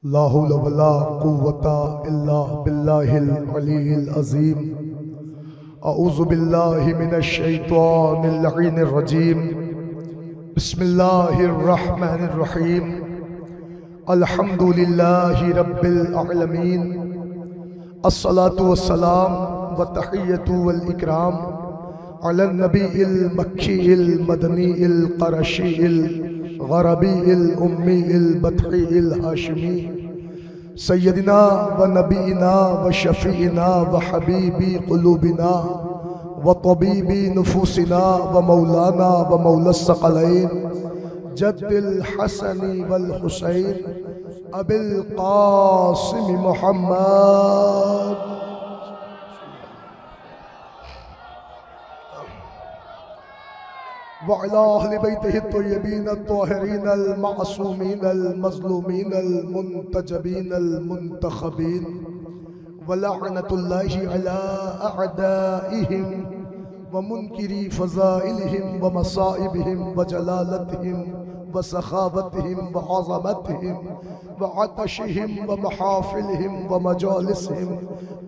لا حول ولا قوة إلا بالله العلي العظيم. أعوذ بالله من الشيطان اللعين الرجيم. بسم الله الرحمن الرحيم. الحمد لله رب العالمين. الصلاة والسلام والتحية والإكرام على النبي المكي المدني القرشي الغربي الأمي البطحي الهاشمي سيدنا ونبينا وشفيعنا وحبيب قلوبنا وطبيب نفوسنا ومولانا ومولى الثقلين جد الحسن والحسين أبي القاسم محمد وعلى أهل بيته الطيبين الطاهرين المعصومين المظلومين المنتجبين المنتخبين ولعنة الله على أعدائهم ومنكري فضائلهم ومصائبهم وجلالتهم وسخاوتهم وعظمتهم وعطشهم ومحافلهم ومجالسهم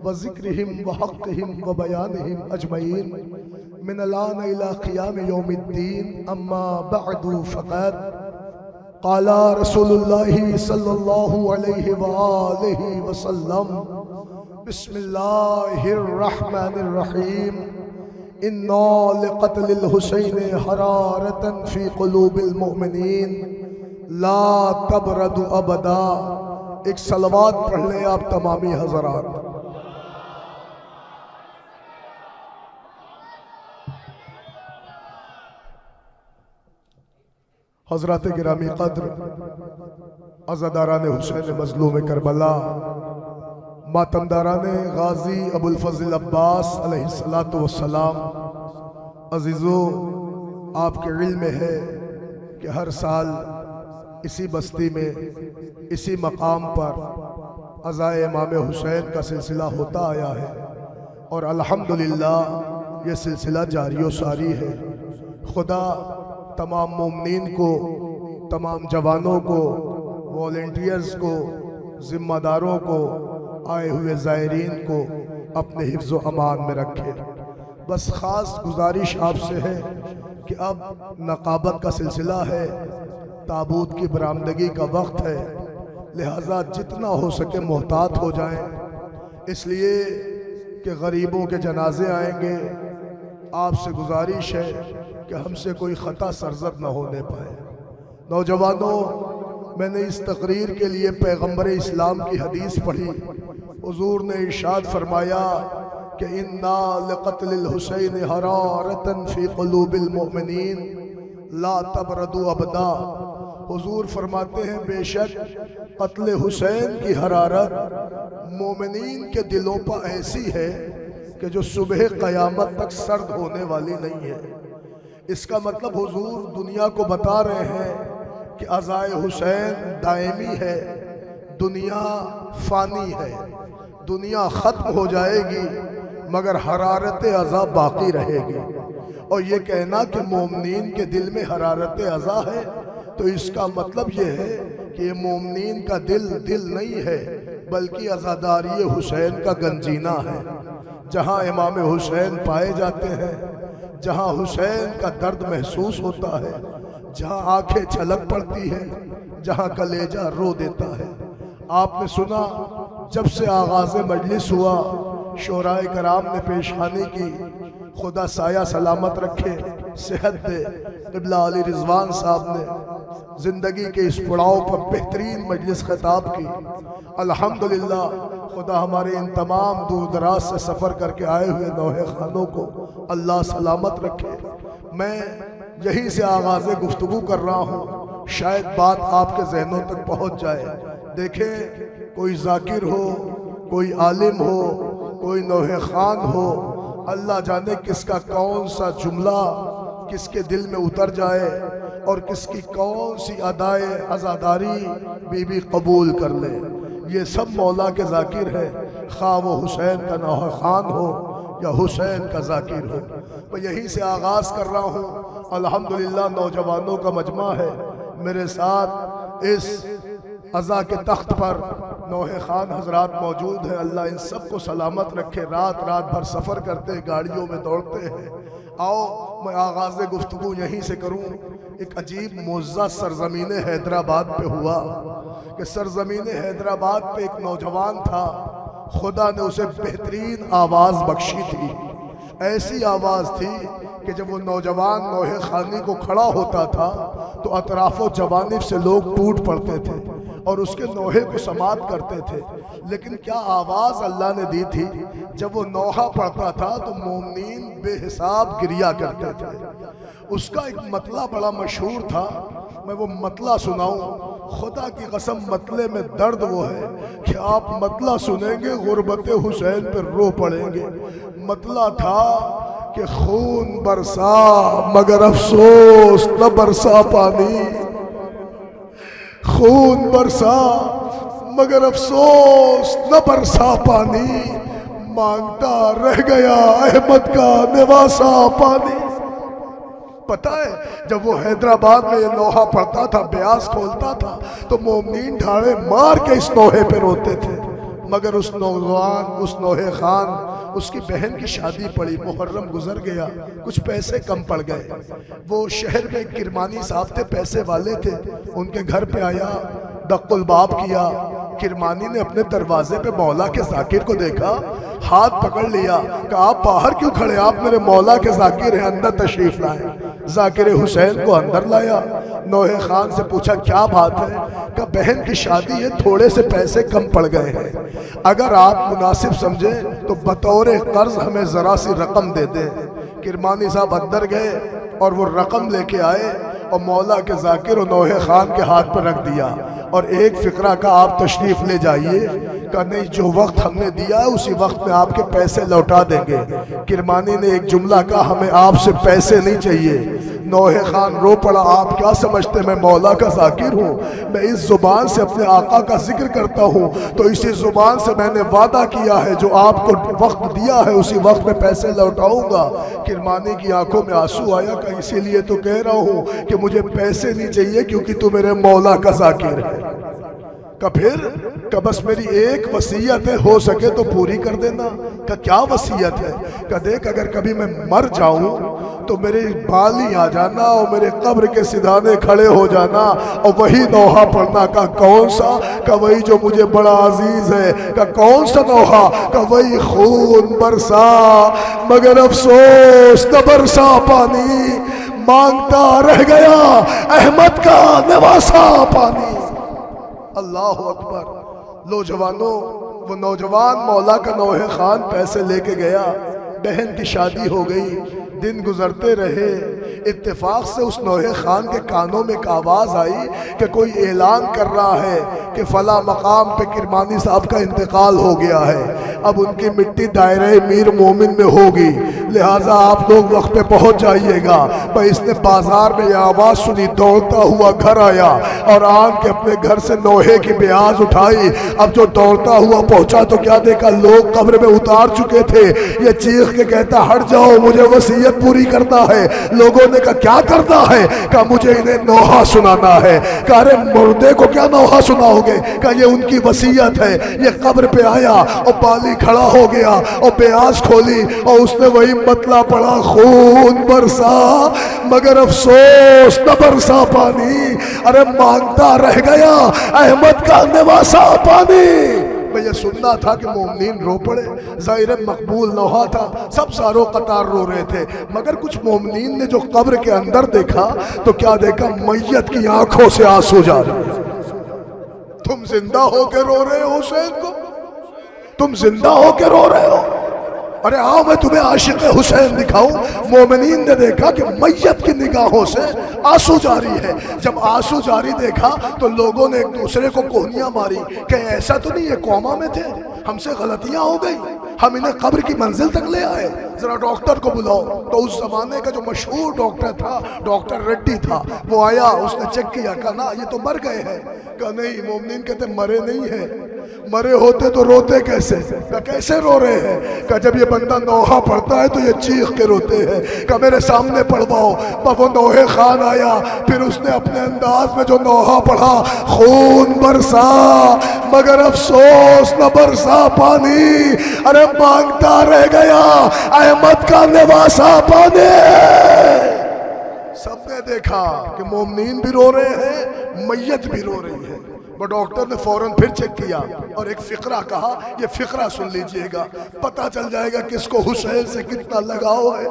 وذكرهم وحقهم وبيانهم أجمعين من الآن إلى قيام يوم الدين. أما بعد فقد قال رسول الله صلى الله عليه وآله وسلم بسم الله الرحمن الرحيم. إنا لقتل الحسين حرارة في قلوب المؤمنين لا تبرد أبدا. ایک صلوات پڑھ لیں آپ تمامی حضرات. حضرات گرامی قدر، عزاداران حسین مظلوم کربلا، ماتمداران غازی ابو الفضل عباس علیہ السلام، عزیزو، آپ کے علم میں ہے کہ ہر سال اسی بستی میں اسی مقام پر عزائے امام حسین کا سلسلہ ہوتا آیا ہے اور الحمدللہ یہ سلسلہ جاری و ساری ہے. خدا تمام مومنین کو، تمام جوانوں کو، والنٹیئرز کو، ذمہ داروں کو، آئے ہوئے زائرین کو اپنے حفظ و امان میں رکھے. بس خاص گزارش آپ سے ہے کہ اب نقابت کا سلسلہ ہے، تابوت کی برآمدگی کا وقت ہے، لہٰذا جتنا ہو سکے محتاط ہو جائیں، اس لیے کہ غریبوں کے جنازے آئیں گے. آپ سے گزارش ہے کہ ہم سے کوئی خطا سرزد نہ ہونے پائے. نوجوانوں، میں نے اس تقریر کے لیے پیغمبر اسلام کی حدیث پڑھی. حضور نے ارشاد فرمایا کہ اِنَّا لِقَتْلِ الْحُسَيْنِ حَرَارَةً فِي قُلُوبِ الْمُؤْمِنِينَ لَا تَبْرَدُ أَبَدًا. حضور فرماتے ہیں بے شک قتل حسین کی حرارت مومنین کے دلوں پر ایسی ہے کہ جو صبح قیامت تک سرد ہونے والی نہیں ہے. اس کا مطلب حضور دنیا کو بتا رہے ہیں کہ عزائے حسین دائمی ہے، دنیا فانی ہے، دنیا ختم ہو جائے گی مگر حرارت عزا باقی رہے گی. اور یہ کہنا کہ مومنین کے دل میں حرارت عزا ہے تو اس کا مطلب یہ ہے کہ یہ مومنین کا دل نہیں ہے بلکہ عزاداری حسین کا گنجینہ ہے. جہاں امام حسین پائے جاتے ہیں، جہاں حسین کا درد محسوس ہوتا ہے، جہاں آنکھیں چھلک پڑتی ہیں، جہاں کلیجہ رو دیتا ہے. آپ نے سنا جب سے آغاز مجلس ہوا شعراء کرام نے پیشخانی کی. خدا سایہ سلامت رکھے، صحت دے. قبلہ علی رضوان صاحب نے زندگی کے اس پڑاؤ پر بہترین مجلس خطاب کی. الحمدللہ خدا ہمارے ان تمام دور دراز سے سفر کر کے آئے ہوئے نوحے خانوں کو اللہ سلامت رکھے. میں یہیں سے آغاز گفتگو کر رہا ہوں، شاید بات آپ کے ذہنوں تک پہنچ جائے. دیکھیں، کوئی ذاکر ہو، کوئی عالم ہو، کوئی نوحے خان ہو، اللہ جانے کس کا کون سا جملہ کس کے دل میں اتر جائے اور کس کی کون سی ادائے عزاداری بی بی قبول کر لے. یہ سب مولا کے ذاکر ہے، خواہ وہ حسین کا نوحہ خان ہو یا حسین کا ذاکر ہو. میں یہیں سے آغاز کر رہا ہوں. الحمدللہ نوجوانوں کا مجمع ہے. میرے ساتھ اس عزا کے تخت پر نوحہ خان حضرات موجود ہیں، اللہ ان سب کو سلامت رکھے۔ رات رات بھر سفر کرتے ہیں، گاڑیوں میں دوڑتے ہیں۔ آؤ میں آغاز گفتگو یہیں سے کروں۔ ایک عجیب معجزہ سرزمین حیدرآباد پہ ہوا کہ سرزمین حیدرآباد پہ ایک نوجوان تھا، خدا نے اسے بہترین آواز بخشی تھی۔ ایسی آواز تھی کہ جب وہ نوجوان نوحہ خانی کو کھڑا ہوتا تھا تو اطراف و جوانب سے لوگ ٹوٹ پڑتے تھے اور اس کے نوحے کو سماعت کرتے تھے۔ لیکن کیا آواز اللہ نے دی تھی، جب وہ نوحہ پڑھتا تھا تو مومنین بے حساب گریا کرتے تھے۔ اس کا ایک مطلع بڑا مشہور تھا، میں وہ مطلع سناؤں۔ خدا کی قسم مطلع میں درد وہ ہے کہ آپ مطلع سنیں گے غربت حسین پر رو پڑیں گے۔ مطلع تھا کہ خون برسا مگر افسوس نہ برسا پانی، خون برسا مگر افسوس نہ برسا پانی، مانگتا رہ گیا احمد کا نواسا پانی۔ پتہ ہے جب وہ حیدرآباد میں یہ نوحہ پڑھتا تھا، بیاس کھولتا تھا تو مومنین ڈھاڑے مار کے اس نوحے پہ روتے تھے۔ مگر اس نوجوان، اس نوحہ خان، اس کی بہن کی شادی پڑی، محرم گزر گیا، کچھ پیسے کم پڑ گئے۔ وہ شہر میں کرمانی صاحب تھے، پیسے والے تھے، ان کے گھر پہ آیا، دق الباب کیا۔ کرمانی نے اپنے دروازے پہ مولا کے ذاکر کو دیکھا، ہاتھ پکڑ لیا، کہا آپ باہر کیوں کھڑے، آپ میرے مولا کے ذاکر ہیں، اندر تشریف لائیں۔ ذاکر حسین کو اندر لایا، نوحہ خان سے پوچھا کیا بات ہے، کہا بہن کی شادی ہے، تھوڑے سے پیسے کم پڑ گئے ہیں، اگر آپ مناسب سمجھیں تو بطور قرض ہمیں ذرا سی رقم دے دیں۔ کرمانی صاحب اندر گئے اور وہ رقم لے کے آئے اور مولا کے ذاکر اور نوحہ خان کے ہاتھ پر رکھ دیا اور ایک فقرہ کا آپ تشریف لے جائیے، کہ نہیں جو وقت ہم نے دیا ہے اسی وقت میں آپ کے پیسے لوٹا دیں گے۔ کرمانی نے ایک جملہ کہا ہمیں آپ سے پیسے نہیں چاہیے۔ نوحہ خان رو پڑا، آپ کیا سمجھتے میں مولا کا ذاکر ہوں، میں اس زبان سے اپنے آقا کا ذکر کرتا ہوں تو اسی زبان سے میں نے وعدہ کیا ہے جو آپ کو وقت دیا ہے اسی وقت میں پیسے لوٹاؤں گا۔ کرمانی کی آنکھوں میں آنسو آیا کہ اسی لیے تو کہہ رہا ہوں کہ مجھے پیسے نہیں چاہیے کیونکہ تو میرے مولا کا ذاکر ہے۔ کہ پھر کہ بس میری ایک وصیت ہے، ہو سکے تو پوری کر دینا۔ کہ کیا وصیت ہے، کہ دیکھ اگر کبھی میں مر جاؤں تو میرے بالی آ جانا اور میرے قبر کے سدھانے کھڑے ہو جانا اور وہی نوحہ پڑھنا۔ کہ کون سا، کہ وہی جو مجھے بڑا عزیز ہے۔ کہ کون سا نوحہ، کہ وہی خون برسا مگر افسوس نہ برسا پانی، مانگتا رہ گیا احمد کا نواسا پانی۔ اللہ اکبر۔ لو جوانوں، وہ نوجوان مولا کا نوحہ خان پیسے لے کے گیا، بہن کی شادی ہو گئی، دن گزرتے رہے۔ اتفاق سے اس نوحہ خان کے کانوں میں ایک آواز آئی کہ کوئی اعلان کر رہا ہے کہ فلاں مقام پہ کرمانی صاحب کا انتقال ہو گیا ہے، اب ان کی مٹی دائرہ میر مومن میں ہوگی، لہٰذا آپ لوگ وقت پہ پہنچ جائیے گا۔ بھائی اس نے بازار میں یہ آواز سنی، دوڑتا ہوا گھر آیا اور آن کے اپنے گھر سے نوحے کی بیاض اٹھائی۔ اب جو دوڑتا ہوا پہنچا تو کیا دیکھا، لوگ قبر میں اتار چکے تھے۔ یہ چیخ کے کہتا ہٹ جاؤ مجھے وصیت پوری کرنا ہے۔ لوگوں نے کہا کیا کرنا ہے، کہا مجھے انہیں نوحہ سنانا ہے۔ کہا ارے مردے کو کیا نوحہ سناؤ گے، کہا یہ ان کی وصیت ہے۔ یہ قبر پہ آیا اور بالی کھڑا ہو گیا اور بیاض کھولی اور اس نے وہی مطلع پڑھا، خون برسا مگر افسوس نہ برسا پانی، ارے مانگتا رہ گیا احمد کا نواسا پانی۔ میں یہ سننا تھا کہ مومنین رو پڑے، ظاہر مقبول نوحہ تھا، سب ساروں قطار رو رہے تھے، مگر کچھ مومنین نے جو قبر کے اندر دیکھا تو کیا دیکھا، میت کی آنکھوں سے آنسو جا رہے۔ تم زندہ ہو کے رو رہے ہو حسین کو، تم زندہ ہو کے رو رہے ہو، ارے آؤ میں تمہیں عاشق حسین دکھاؤں۔ مومنین نے دیکھا کہ میت کی نگاہوں سے آنسو جاری ہے۔ جب آنسو جاری دیکھا تو لوگوں نے ایک دوسرے کو کوہنیاں ماری کہ ایسا تو نہیں، یہ کوما میں تھے، ہم سے غلطیاں ہو گئی، ہم انہیں قبر کی منزل تک لے آئے، ذرا ڈاکٹر کو بلاؤ۔ تو اس زمانے کا جو مشہور ڈاکٹر تھا، ڈاکٹر ریڈی تھا، وہ آیا، اس نے چیک کیا، کہا نا یہ تو مر گئے ہیں۔ کہا نہیں، مومنین کہتے مرے نہیں ہیں، مرے ہوتے تو روتے کیسے؟ کہا کیسے رو رہے ہیں؟ کہا جب یہ بندہ نوحہ پڑھتا ہے تو یہ چیخ کے روتے ہیں۔ کہا میرے سامنے پڑھواؤ۔ وہ نوحہ خان آیا، پھر اس نے اپنے انداز میں جو نوحہ پڑھا، خون برسا مگر افسوس نہ برسا پانی، ارے مانگتا رہ گیا احمد کا نواسا پانے۔ سب نے دیکھا کہ مومنین بھی رو رہے ہیں، میت بھی رو رہی ہے۔ وہ ڈاکٹر نے فوراً پھر چیک کیا اور ایک فقرہ کہا، یہ فقرہ سن لیجئے گا، پتہ چل جائے گا کس کو حسین سے کتنا لگاؤ ہے۔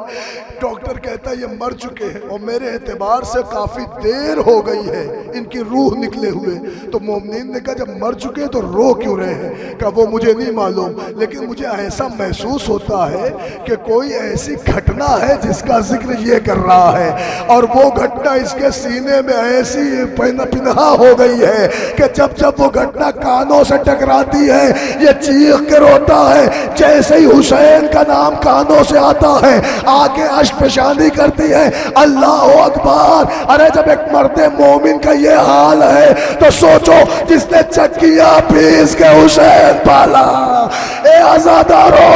ڈاکٹر کہتا ہے یہ مر چکے ہیں اور میرے اعتبار سے کافی دیر ہو گئی ہے ان کی روح نکلے ہوئے۔ تو مومنین نے کہا جب مر چکے تو رو کیوں رہے ہیں؟ کہا وہ مجھے نہیں معلوم، لیکن مجھے ایسا محسوس ہوتا ہے کہ کوئی ایسی گھٹنا ہے جس کا ذکر یہ کر رہا ہے، اور وہ گھٹنا اس کے سینے میں ایسی پنہا ہو گئی ہے کہ جب وہ گھٹنا کانوں سے ٹکراتی ہے یہ چیخ کے روتا ہے۔ جیسے ہی حسین کا نام کانوں سے آتا ہے آگے اشفشانی کرتی ہے، اللہ اکبر۔ ارے جب ایک مرد مومن کا یہ حال ہے تو سوچو جس نے چکیاں پیس کے حسین پالا۔ اے عزادارو،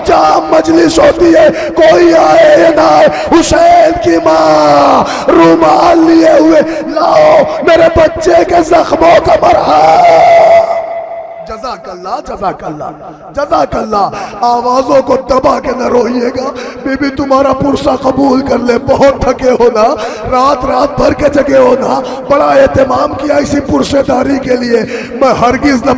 جہاں مجلس ہوتی ہے کوئی آئے یا نہ آئے، حسین کی ماں رومال لیے ہوئے لاؤ میرے بچے کے زخموں کا مرہم۔ جزاک اللہ، جزاک اللہ، جزاک اللہ۔ آوازوں کو دبا کے نہ روئیے گا، بی بی تمہارا پرسہ قبول کر لے، بہت تھکے ہونا، رات بھر کے جگے ہونا، بڑا اہتمام کیا اسی پرسے داری کے لیے۔ میں ہرگز نہ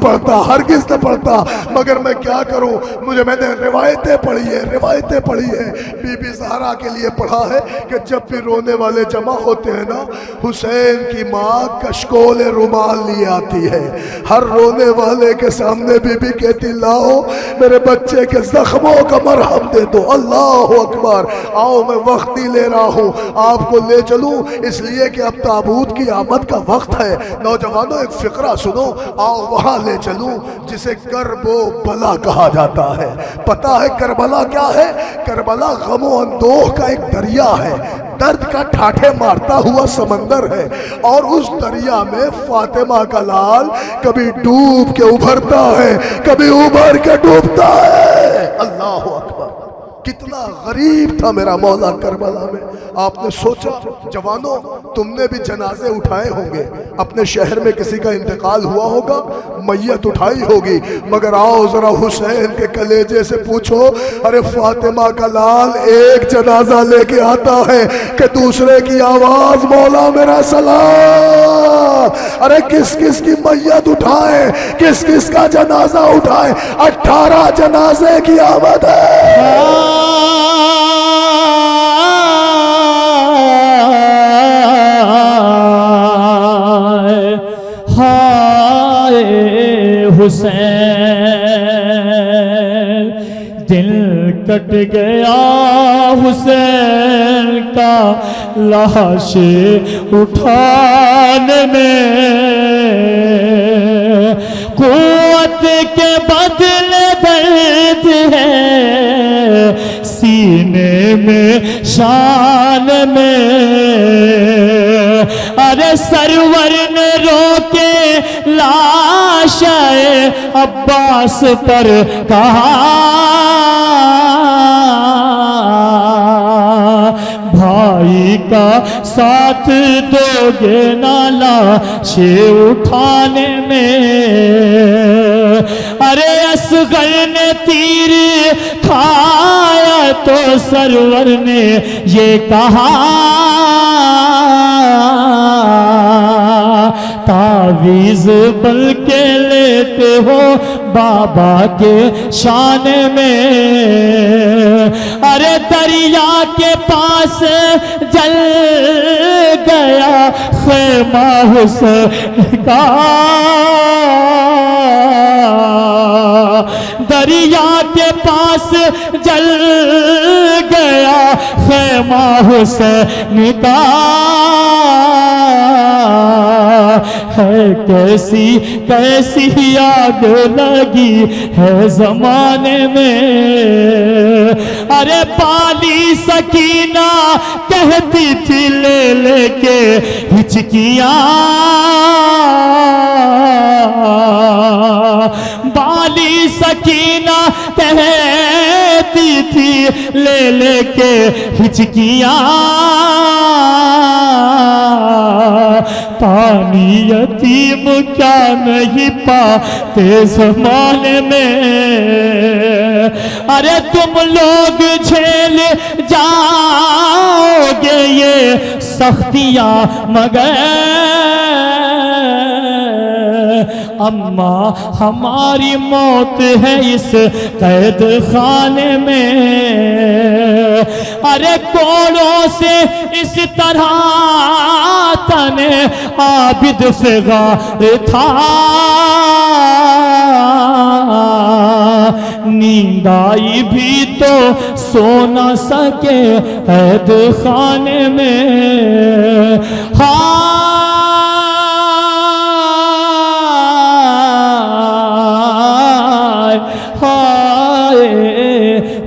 پڑھتا، مگر میں کیا کروں، میں نے روایتیں پڑھی ہیں، بی بی زہرا کے لیے پڑھا ہے کہ جب بھی رونے والے جمع ہوتے ہیں نا، حسین کی ماں کشکول رومال لیے آتی ہے، ہر رونے والے کے سامنے بی بی کہتی لاؤ میرے بچے کے زخموں کا مرہم دے دو۔ اللہ اکبر۔ آؤ میں وقت نہیں لے رہا ہوں، آپ کو لے چلوں اس لیے کہ اب تابوت کی آمد کا وقت ہے۔ نوجوانوں ایک فقرہ سنو، آؤ وہاں لے چلوں جسے کرب و بلا کہا جاتا ہے۔ پتہ ہے کربلا کیا ہے؟ کربلا غم و اندوہ کا ایک دریا ہے، درد کا ٹھاٹھے مارتا ہوا سمندر ہے، اور اس دریا میں فاطمہ کا لال کبھی ڈوب کے ابھرتا ہے، کبھی ابھر کے ڈوبتا ہے۔ اللہ اکبر۔ کتنا غریب تھا میرا مولا کربلا میں۔ آپ نے سوچا جوانوں تم نے بھی جنازے اٹھائے ہوں گے، اپنے شہر میں کسی کا انتقال ہوا ہوگا، میت اٹھائی ہوگی، مگر آؤ ذرا حسین کے کلیجے سے پوچھو، ارے فاطمہ کا لال ایک جنازہ لے کے آتا ہے کہ دوسرے کی آواز مولا میرا سلام۔ ارے کس کس کی میت اٹھائے، کس کس کا جنازہ اٹھائے، 18 جنازے کی آمد ہے۔ حسین دل کٹ گیا حسین کا لاش اٹھانے میں، قوت کے بدلے درد ہے سینے میں شان میں۔ ارے سرور نے روکے لاش عباس پر کہا، بھائی کا ساتھ دو گے نا لاش اٹھانے میں۔ ارے اصغر نے تیر کھایا تو سرور نے یہ کہا، تعویذ بل کے لیتے ہو بابا کے شان میں۔ ارے دریا کے پاس جل گیا خیمہ حسین کا، دریا کے پاس جل گیا خیمہ حسین کا۔ ہے کیسی کیسی آگ لگی ہے زمانے میں۔ ارے پالی سکینہ کہتی تھی لے لے کے ہچکیاں، بالی سکینہ کہتی تھی لے لے کے ہچکیاں پانی یتیم کیا نہیں پاتے زمانے میں ارے تم لوگ جھیل جاؤ گے یہ سختیاں مگر اماں ہماری موت ہے اس قید خانے میں ارے کوڑوں سے اس طرح تن عابد فغار تھا نیند آئی بھی تو سو نہ سکے قید خانے میں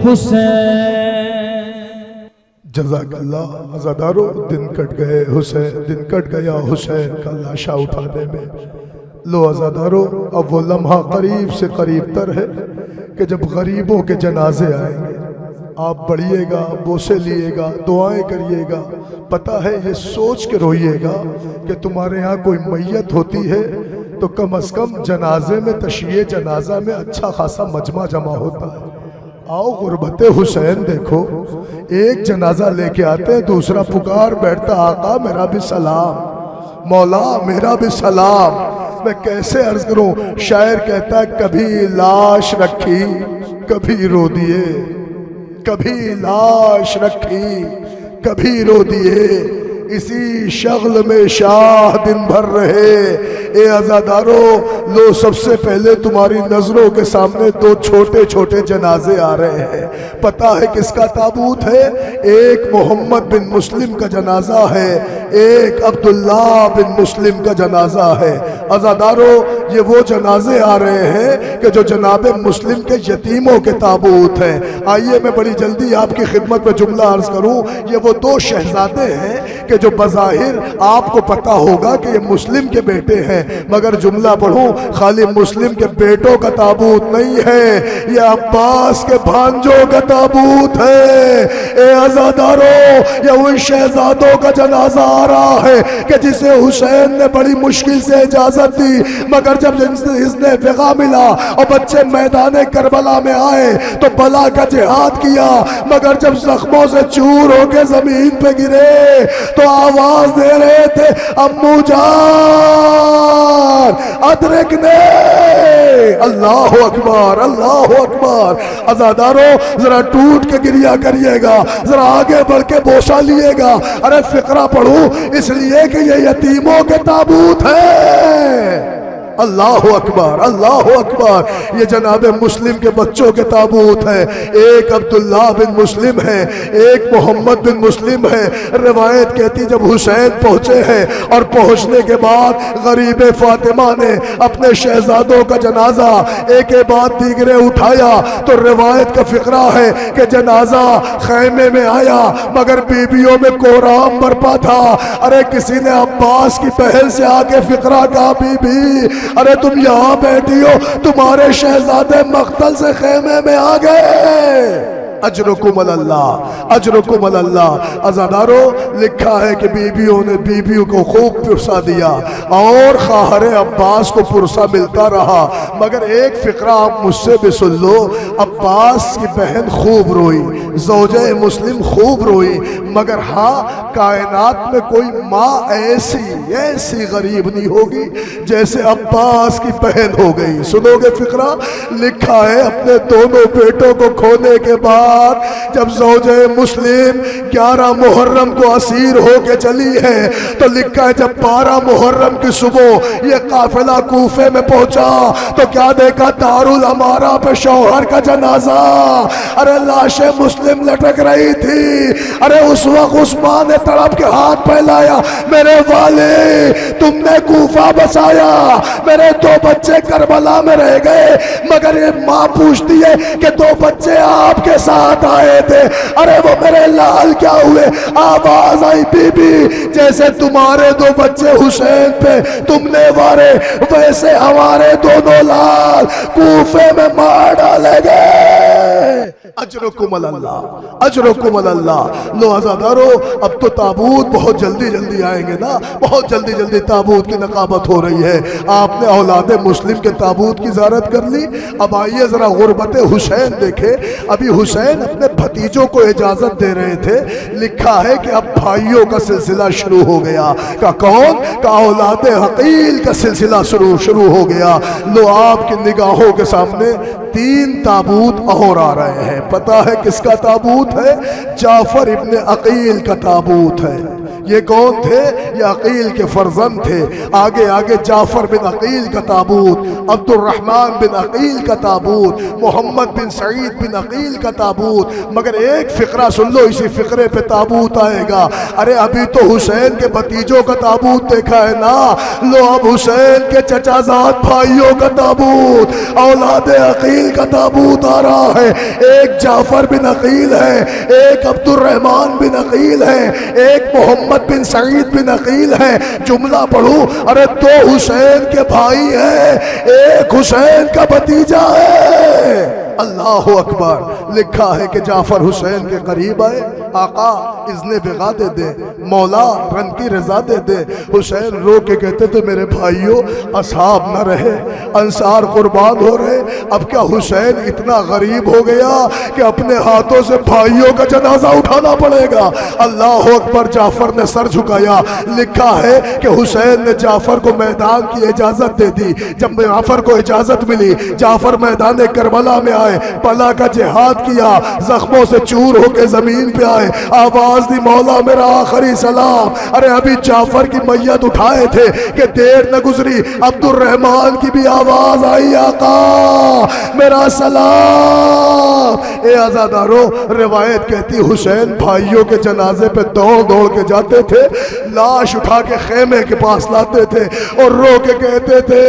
حسین جزاک اللہ عزادارو دن کٹ گئے حسین دن کٹ گیا حسین کا لاشا اٹھانے میں لو عزادارو اب وہ لمحہ قریب سے قریب تر ہے کہ جب غریبوں کے جنازے آئیں گے آپ بڑھیے گا بوسے لیے گا دعائیں کریے گا پتہ ہے یہ سوچ کے روئیے گا کہ تمہارے یہاں کوئی میت ہوتی ہے تو کم از کم جنازے میں تشییع جنازہ میں اچھا خاصا مجمع جمع ہوتا ہے آؤ غربت حسین دیکھو ایک جنازہ لے کے آتے دوسرا پکار بیٹھتا آقا میرا بھی سلام مولا میرا بھی سلام میں کیسے عرض کروں شاعر کہتا ہے کبھی لاش رکھی کبھی رو دیے کبھی لاش رکھی کبھی رو دیے اسی شغل میں شاہ دن بھر رہے اے عزادارو لو سب سے پہلے تمہاری نظروں کے سامنے دو چھوٹے چھوٹے جنازے آ رہے ہیں پتہ ہے کس کا تابوت ہے ایک محمد بن مسلم کا جنازہ ہے ایک عبداللہ بن مسلم کا جنازہ ہے عزادارو یہ وہ جنازے آ رہے ہیں کہ جو جناب مسلم کے یتیموں کے تابوت ہیں آئیے میں بڑی جلدی آپ کی خدمت میں جملہ عرض کروں یہ وہ دو شہزادے ہیں کہ جو بظاہر آپ کو پتا ہوگا کہ یہ مسلم کے بیٹے ہیں مگر جملہ پڑھوں خالی مسلم کے بیٹوں کا تابوت نہیں ہے یہ عباس کے بھانجوں کا تابوت ہے اے عزادارو یہ ان شہزادوں کا جنازہ آ رہا ہے کہ جسے حسین نے بڑی مشکل سے اجازت دی مگر جب اس نے فقہ ملا اور بچے میدان کربلا میں آئے تو بلا کا جہاد کیا مگر جب زخموں سے چور ہو کے زمین پہ گرے تو آواز دے رہے تھے امو جان ادرکنے اللہ اکبر اللہ اکبر عزادارو ذرا ٹوٹ کے گریا کریے گا ذرا آگے بڑھ کے بوسہ لیے گا ارے فقرہ پڑھوں اس لیے کہ یہ یتیموں کے تابوت ہے اللہ اکبر اللہ اکبر یہ جناب مسلم کے بچوں کے تابوت ہیں ایک عبداللہ بن مسلم ہے ایک محمد بن مسلم ہے روایت کہتی جب حسین پہنچے ہیں اور پہنچنے کے بعد غریب فاطمہ نے اپنے شہزادوں کا جنازہ ایک بعد دیگرے اٹھایا تو روایت کا فقرہ ہے کہ جنازہ خیمے میں آیا مگر بیبیوں میں کورام برپا تھا ارے کسی نے عباس کی پہل سے آ کے فقرہ کہا بی بی ارے تم یہاں بیٹھی ہو تمہارے شہزادے مقتل سے خیمے میں آ گئے اجرکم اللہ اجرکم اللہ عزادارو لکھا ہے کہ بیبیوں نے بیبیوں کو خوب پرسا دیا اور خواہر عباس کو پرسا ملتا رہا مگر ایک فقرہ آپ مجھ سے بھی سن لو عباس کی بہن خوب روئی زوجہ مسلم خوب روئی مگر ہاں کائنات میں کوئی ماں ایسی غریب نہیں ہوگی جیسے عباس کی بہن ہو گئی سنو گے فقرہ لکھا ہے اپنے دونوں بیٹوں کو کھونے کے بعد جب زوجہ مسلم 11 محرم کو اسیر ہو کے چلی ہے تو لکھا ہے جب 12 محرم کی صبح یہ قافلہ کوفے میں پہنچا تو کیا دیکھا دارالامارہ پہ شوہر کا جنازہ ارے لاش مسلم لٹک رہی تھی ارے اس وقت عثمان نے تڑپ کے ہاتھ پھیلایا میرے والد تم نے کوفہ بسایا میرے 2 بچے کربلا میں رہ گئے مگر یہ ماں پوچھتی ہے کہ 2 بچے آپ کے ساتھ آئے تھے ارے وہ میرے لال کیا ہوئے آواز آئی بی بی جیسے تمہارے 2 بچے حسین پہ تم نے وارے ویسے ہمارے دونوں لال سال کوفے میں مار ڈالیں گے۔ اجرکم اللہ، اجرکم اللہ۔ لو عزادارو، اب تو تابوت بہت جلدی جلدی آئیں گے نا، بہت جلدی جلدی تابوت کی نقابت ہو رہی ہے۔ آپ نے اولاد مسلم کے تابوت کی زیارت کر لی، اب آئیے ذرا غربت حسین دیکھے۔ ابھی حسین اپنے بھتیجوں کو اجازت دے رہے تھے، لکھا ہے کہ اب بھائیوں کا سلسلہ شروع ہو گیا۔ کا کون؟ کا اولاد عقیل کا سلسلہ شروع ہو گیا۔ لو آپ کی نگاہوں کے سامنے 3 تابوت اور آ رہے ہیں۔ پتہ ہے کس کا تابوت ہے؟ جعفر ابن عقیل کا تابوت ہے۔ یہ کون تھے؟ یہ عقیل کے فرزند تھے۔ آگے آگے جعفر بن عقیل کا تابوت، عبد الرحمن بن عقیل کا تابوت، محمد بن سعید بن عقیل کا تابوت۔ مگر ایک فقرہ سن لو، اسی فقرے پہ تابوت آئے گا۔ ارے ابھی تو حسین کے بھتیجوں کا تابوت دیکھا ہے نا، لو اب حسین کے چچا زاد بھائیوں کا تابوت، اولاد عقیل کا تابوت آ رہا ہے۔ ایک جعفر بن عقیل ہے، ایک عبد الرحمن بن عقیل ہے، ایک محمد بن سعید بن عقیل ہے۔ جملہ پڑھو، ارے 2 حسین کے بھائی ہیں، ایک حسین کا بھتیجا ہے۔ اللہ اکبر۔ لکھا ہے کہ جعفر حسین کے قریب آئے، آقا اذن بغا دے دے، مولا رن کی رضا دے دے۔ حسین رو کے کہتے تھے میرے بھائیوں اصحاب نہ رہے، انصار قربان ہو رہے، اب کیا حسین اتنا غریب ہو گیا کہ اپنے ہاتھوں سے بھائیوں کا جنازہ اٹھانا پڑے گا؟ اللہ اکبر۔ جعفر نے سر جھکایا۔ لکھا ہے کہ حسین نے جعفر کو میدان کی اجازت دے دی۔ جب جعفر کو اجازت ملی، جعفر میدان کربلا میں آئے، پلا کا جہاد کیا، زخموں سے چور ہو کے زمین پہ آئے، آواز دی مولا میرا آخری سلام۔ ارے ابھی جعفر کی میت اٹھائے تھے کہ دیر نہ گزری، عبد الرحمن کی بھی آواز آئی، آقا میرا سلام۔ اے آزادارو، روایت کہتی حسین بھائیوں کے جنازے پہ دوڑ دوڑ کے جاتے تھے، لاش اٹھا کے خیمے کے پاس لاتے تھے اور رو کے کہتے تھے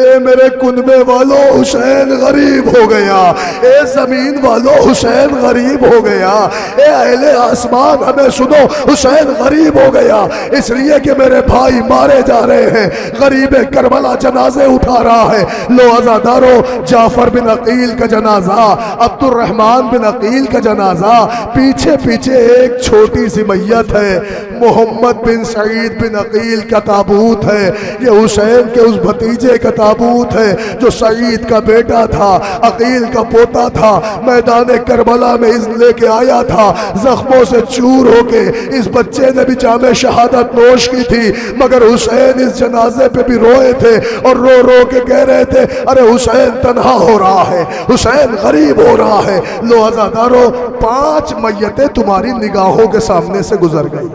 اے میرے کنبے والوں حسین غریب ہو گیا، اے زمین والوں حسین غریب ہو گیا، اے اہل آسمان ہمیں سنو حسین غریب ہو گیا، اس لیے کہ میرے بھائی مارے جا رہے ہیں، غریب کربلا جنازے اٹھا رہا ہے۔ لو عزادارو، جعفر بن عقیل کا جنازہ، عبد الرحمن بن عقیل کا جنازہ، پیچھے پیچھے ایک چھوٹی سی میت ہے، محمد بن سعید بن عقیل کا تابوت ہے۔ یہ حسین کے اس بھتیجے کا تابوت ہے جو سعید کا بیٹا تھا، عقیل کا پوتا تھا، میدان کربلا میں اذن لے کے آیا تھا، زخموں سے چور ہو کے اس بچے نے بھی جام شہادت نوش کی تھی، مگر حسین اس جنازے پہ بھی روئے تھے اور رو رو کے کہہ رہے تھے ارے حسین تنہا ہو رہا ہے، حسین غریب ہو رہا ہے۔ لو عزادارو، 5 میتیں تمہاری نگاہوں کے سامنے سے گزر گئی،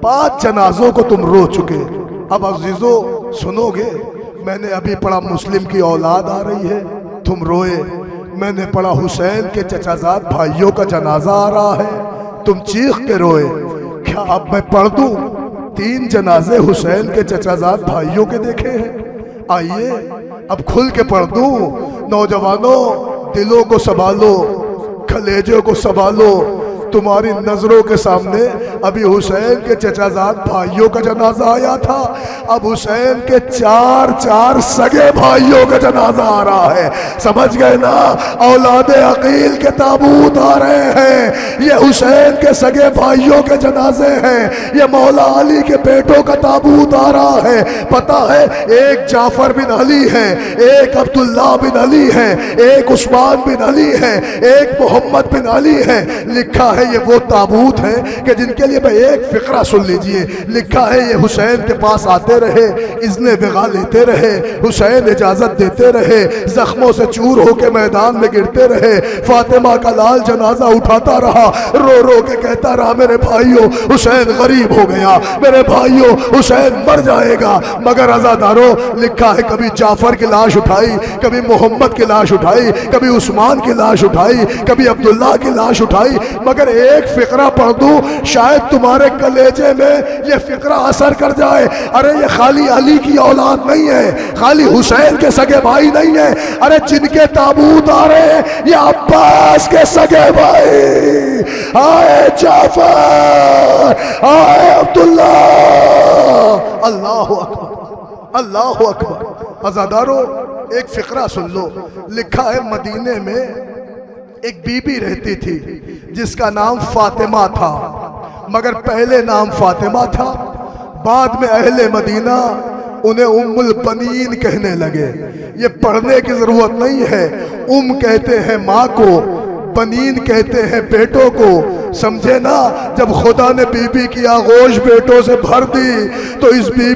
5 جنازوں کو تم رو چکے۔ اب عزیزو سنو گے، میں نے ابھی پڑھا مسلم کی اولاد آ رہی ہے، تم روئے۔ میں نے پڑھا حسین کے چچا زاد بھائیوں کا جنازہ آ رہا ہے، تم چیخ کے روئے۔ کیا اب میں پڑھ دوں 3 جنازے حسین کے چچا زاد بھائیوں کے دیکھے ہیں؟ آئیے اب کھل کے پڑھ دوں۔ نوجوانوں دلوں کو سنبھالو، کلیجوں کو سنبھالو، تمہاری نظروں کے سامنے ابھی حسین کے چچا زاد بھائیوں کا جنازہ آیا تھا، اب حسین کے 4 سگے بھائیوں کا جنازہ آ رہا ہے۔ سمجھ گئے نا؟ اولاد عقیل کے تابوت آ رہے ہیں، یہ حسین کے سگے بھائیوں کے جنازے ہیں، یہ مولا علی کے بیٹوں کا تابوت آ رہا ہے۔ پتہ ہے ایک جعفر بن علی ہے، ایک عبداللہ بن علی ہے، ایک عثمان بن علی ہے، ایک محمد بن علی ہے۔ لکھا ہے یہ وہ تابوت ہیں کہ جن کے لیے میں ایک فقرہ سن لیجئے۔ لکھا ہے یہ حسین کے پاس آتے رہے، اذن بغا لیتے رہے، حسین اجازت دیتے رہے، زخموں سے چور ہو کے میدان میں گرتے رہے، فاطمہ کا لال جنازہ اٹھاتا رہا، رو رو کے کہتا رہا میرے بھائیوں حسین غریب ہو گیا، میرے بھائیوں حسین مر جائے گا۔ مگر عزاداروں لکھا ہے کبھی جعفر کی لاش اٹھائی، کبھی محمد کی لاش اٹھائی، کبھی عثمان کی لاش اٹھائی، کبھی عبداللہ کی لاش اٹھائی، مگر ایک فقرہ پڑھ دوں شاید تمہارے کلیجے میں یہ فقرہ اثر کر جائے۔ ارے یہ خالی علی کی اولاد نہیں ہے، خالی حسین کے سگے بھائی نہیں ہے، ارے جن کے تابوت آ رہے ہیں یہ عباس کے سگے بھائی، آئے جعفر، آئے عبداللہ۔ اللہ اکبر، اللہ اکبر۔ عزادارو ایک فقرہ سن لو. لکھا ہے مدینے میں ایک بی بی رہتی تھی جس کا نام فاطمہ تھا، مگر پہلے نام فاطمہ تھا، بعد میں اہل مدینہ انہیں ام البنین کہنے لگے. یہ پڑھنے کی ضرورت نہیں ہے، ام کہتے ہیں ماں کو، بنین کہتے ہیں بیٹوں کو. سمجھے نا؟ جب خدا نے بی بی کی آغوش بیٹوں سے بھر دی تو اس بی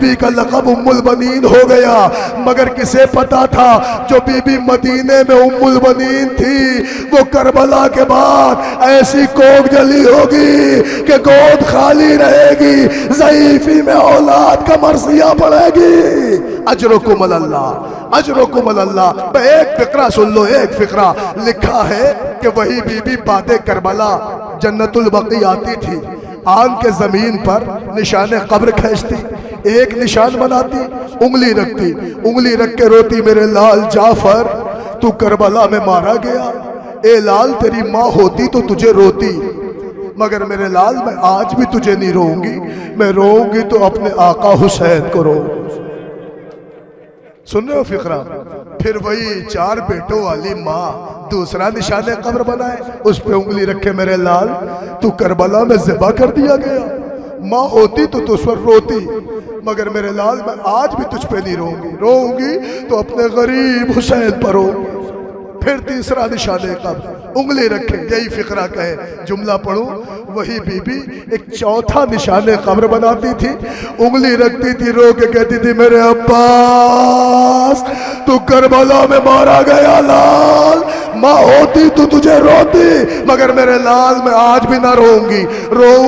بی کا لقب ام البنین ہو گیا. مگر کسے پتا تھا جو بی بی مدینے میں ام البنین تھی وہ کربلا کے بعد ایسی کوک جلی ہوگی کہ گود خالی رہے گی، ضعیفی میں اولاد کا مرثیہ پڑے گی. اجرکم اللہ، اجرکم اللہ. ایک فقرہ سن لو، ایک فقرہ. لکھا ہے کہ وہی بی بی بعد کربلا جنت البقیع آتی تھی، آن کے زمین پر نشان قبر کھینچتی، ایک نشان بناتی، انگلی رکھتی، انگلی رکھ کے روتی، میرے لال جعفر تو کربلا میں مارا گیا، اے لال تیری ماں ہوتی تو تجھے روتی، مگر میرے لال میں آج بھی تجھے نہیں روؤں گی، میں روؤں گی تو اپنے آقا حسین کو رو. سن رہے ہو فقرہ؟ پھر وہی 4 بیٹوں والی ماں دوسرا نشان قبر بنائے، اس پہ انگلی رکھے، میرے لال تو کربلا میں ذبح کر دیا گیا، ماں ہوتی تو اس پر روتی، مگر میرے لال میں آج بھی تجھ پہ نہیں روؤں گی تو اپنے غریب حسین پر روؤں گی. پھر تیسرا نشان قبر، انگلی رکھے، یہی فقرہ کہے. جملہ پڑھوں، وہی بی بی ایک چوتھا نشان قبر بناتی تھی، انگلی رکھتی تھی، رو کے کہتی تھی، میرے عباس تو کربلا میں مارا گیا لال، ماں ہوتی تو تجھے روتی، مگر میرے لال میں آج بھی نہ روؤں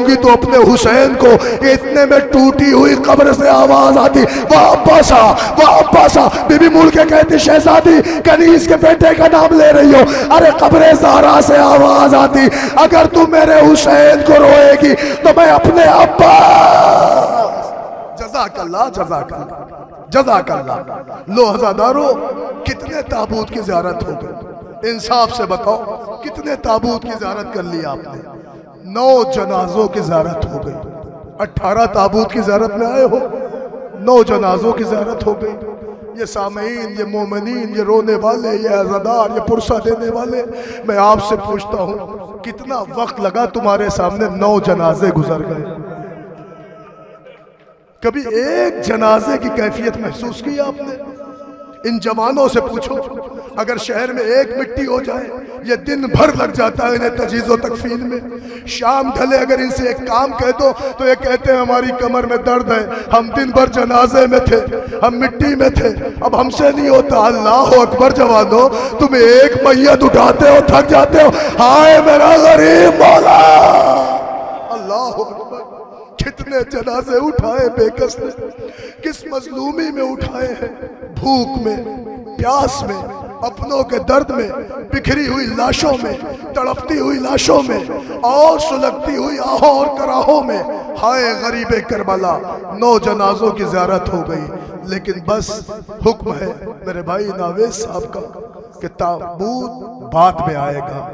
گی تو اپنے حسین کو. اتنے میں ٹوٹی ہوئی قبر سے آواز آتی، واپس آ، واپس آ. بی بی مڑ کے کہتی، شہزادی کنیز کے بیٹے کا نام لے رہی ہو؟ ارے قبر زہرا سے آواز آتی، اگر تو میرے حسین کو روئے گی تو میں اپنے عباس. جزاک اللہ، جزاک اللہ، جزاک اللہ. لو عزادارو، کتنے تابوت کی زیارت ہو گئی؟ انصاف سے بتاؤ کتنے تابوت کی زیارت کر لی آپ نے؟ 9 جنازوں کی زیارت ہو گئی. 18 تابوت کی زیارت میں آئے ہو، 9 جنازوں کی زیارت ہو گئی. یہ سامعین، یہ مومنین، یہ رونے والے، یہ عزادار، یہ پرسہ دینے والے، میں آپ سے پوچھتا ہوں کتنا وقت لگا تمہارے سامنے 9 جنازے گزر گئے؟ کبھی ایک جنازے کی کیفیت محسوس کی آپ نے؟ ان جوانوں سے پوچھو، اگر شہر میں ایک مٹی ہو جائے یہ دن بھر لگ جاتا ہے انہیں تجہیز و تکفین میں. شام ڈھلے اگر ان سے ایک کام کہہ دو تو یہ کہتے ہیں ہماری کمر میں درد ہے، ہم دن بھر جنازے میں تھے، ہم مٹی میں تھے، اب ہم سے نہیں ہوتا. اللہ اکبر جوانوں، تم ایک میت اٹھاتے ہو تھک جاتے ہو. ہائے میرا غریب مولا، اللہ اکبر. کتنے جنازے اٹھائے بے کس نے، کس مظلومی میں اٹھائے ہیں، بھوک میں، پیاس میں، اپنوں کے درد میں، بکھری ہوئی لاشوں میں، تڑپتی ہوئی لاشوں میں، اور سلگتی ہوئی آہوں اور کراہوں میں. ہائے غریب کربلا، 9 جنازوں کی زیارت ہو گئی. لیکن بس حکم ہے میرے بھائی ناویز صاحب کا کہ تابوت بعد میں آئے گا،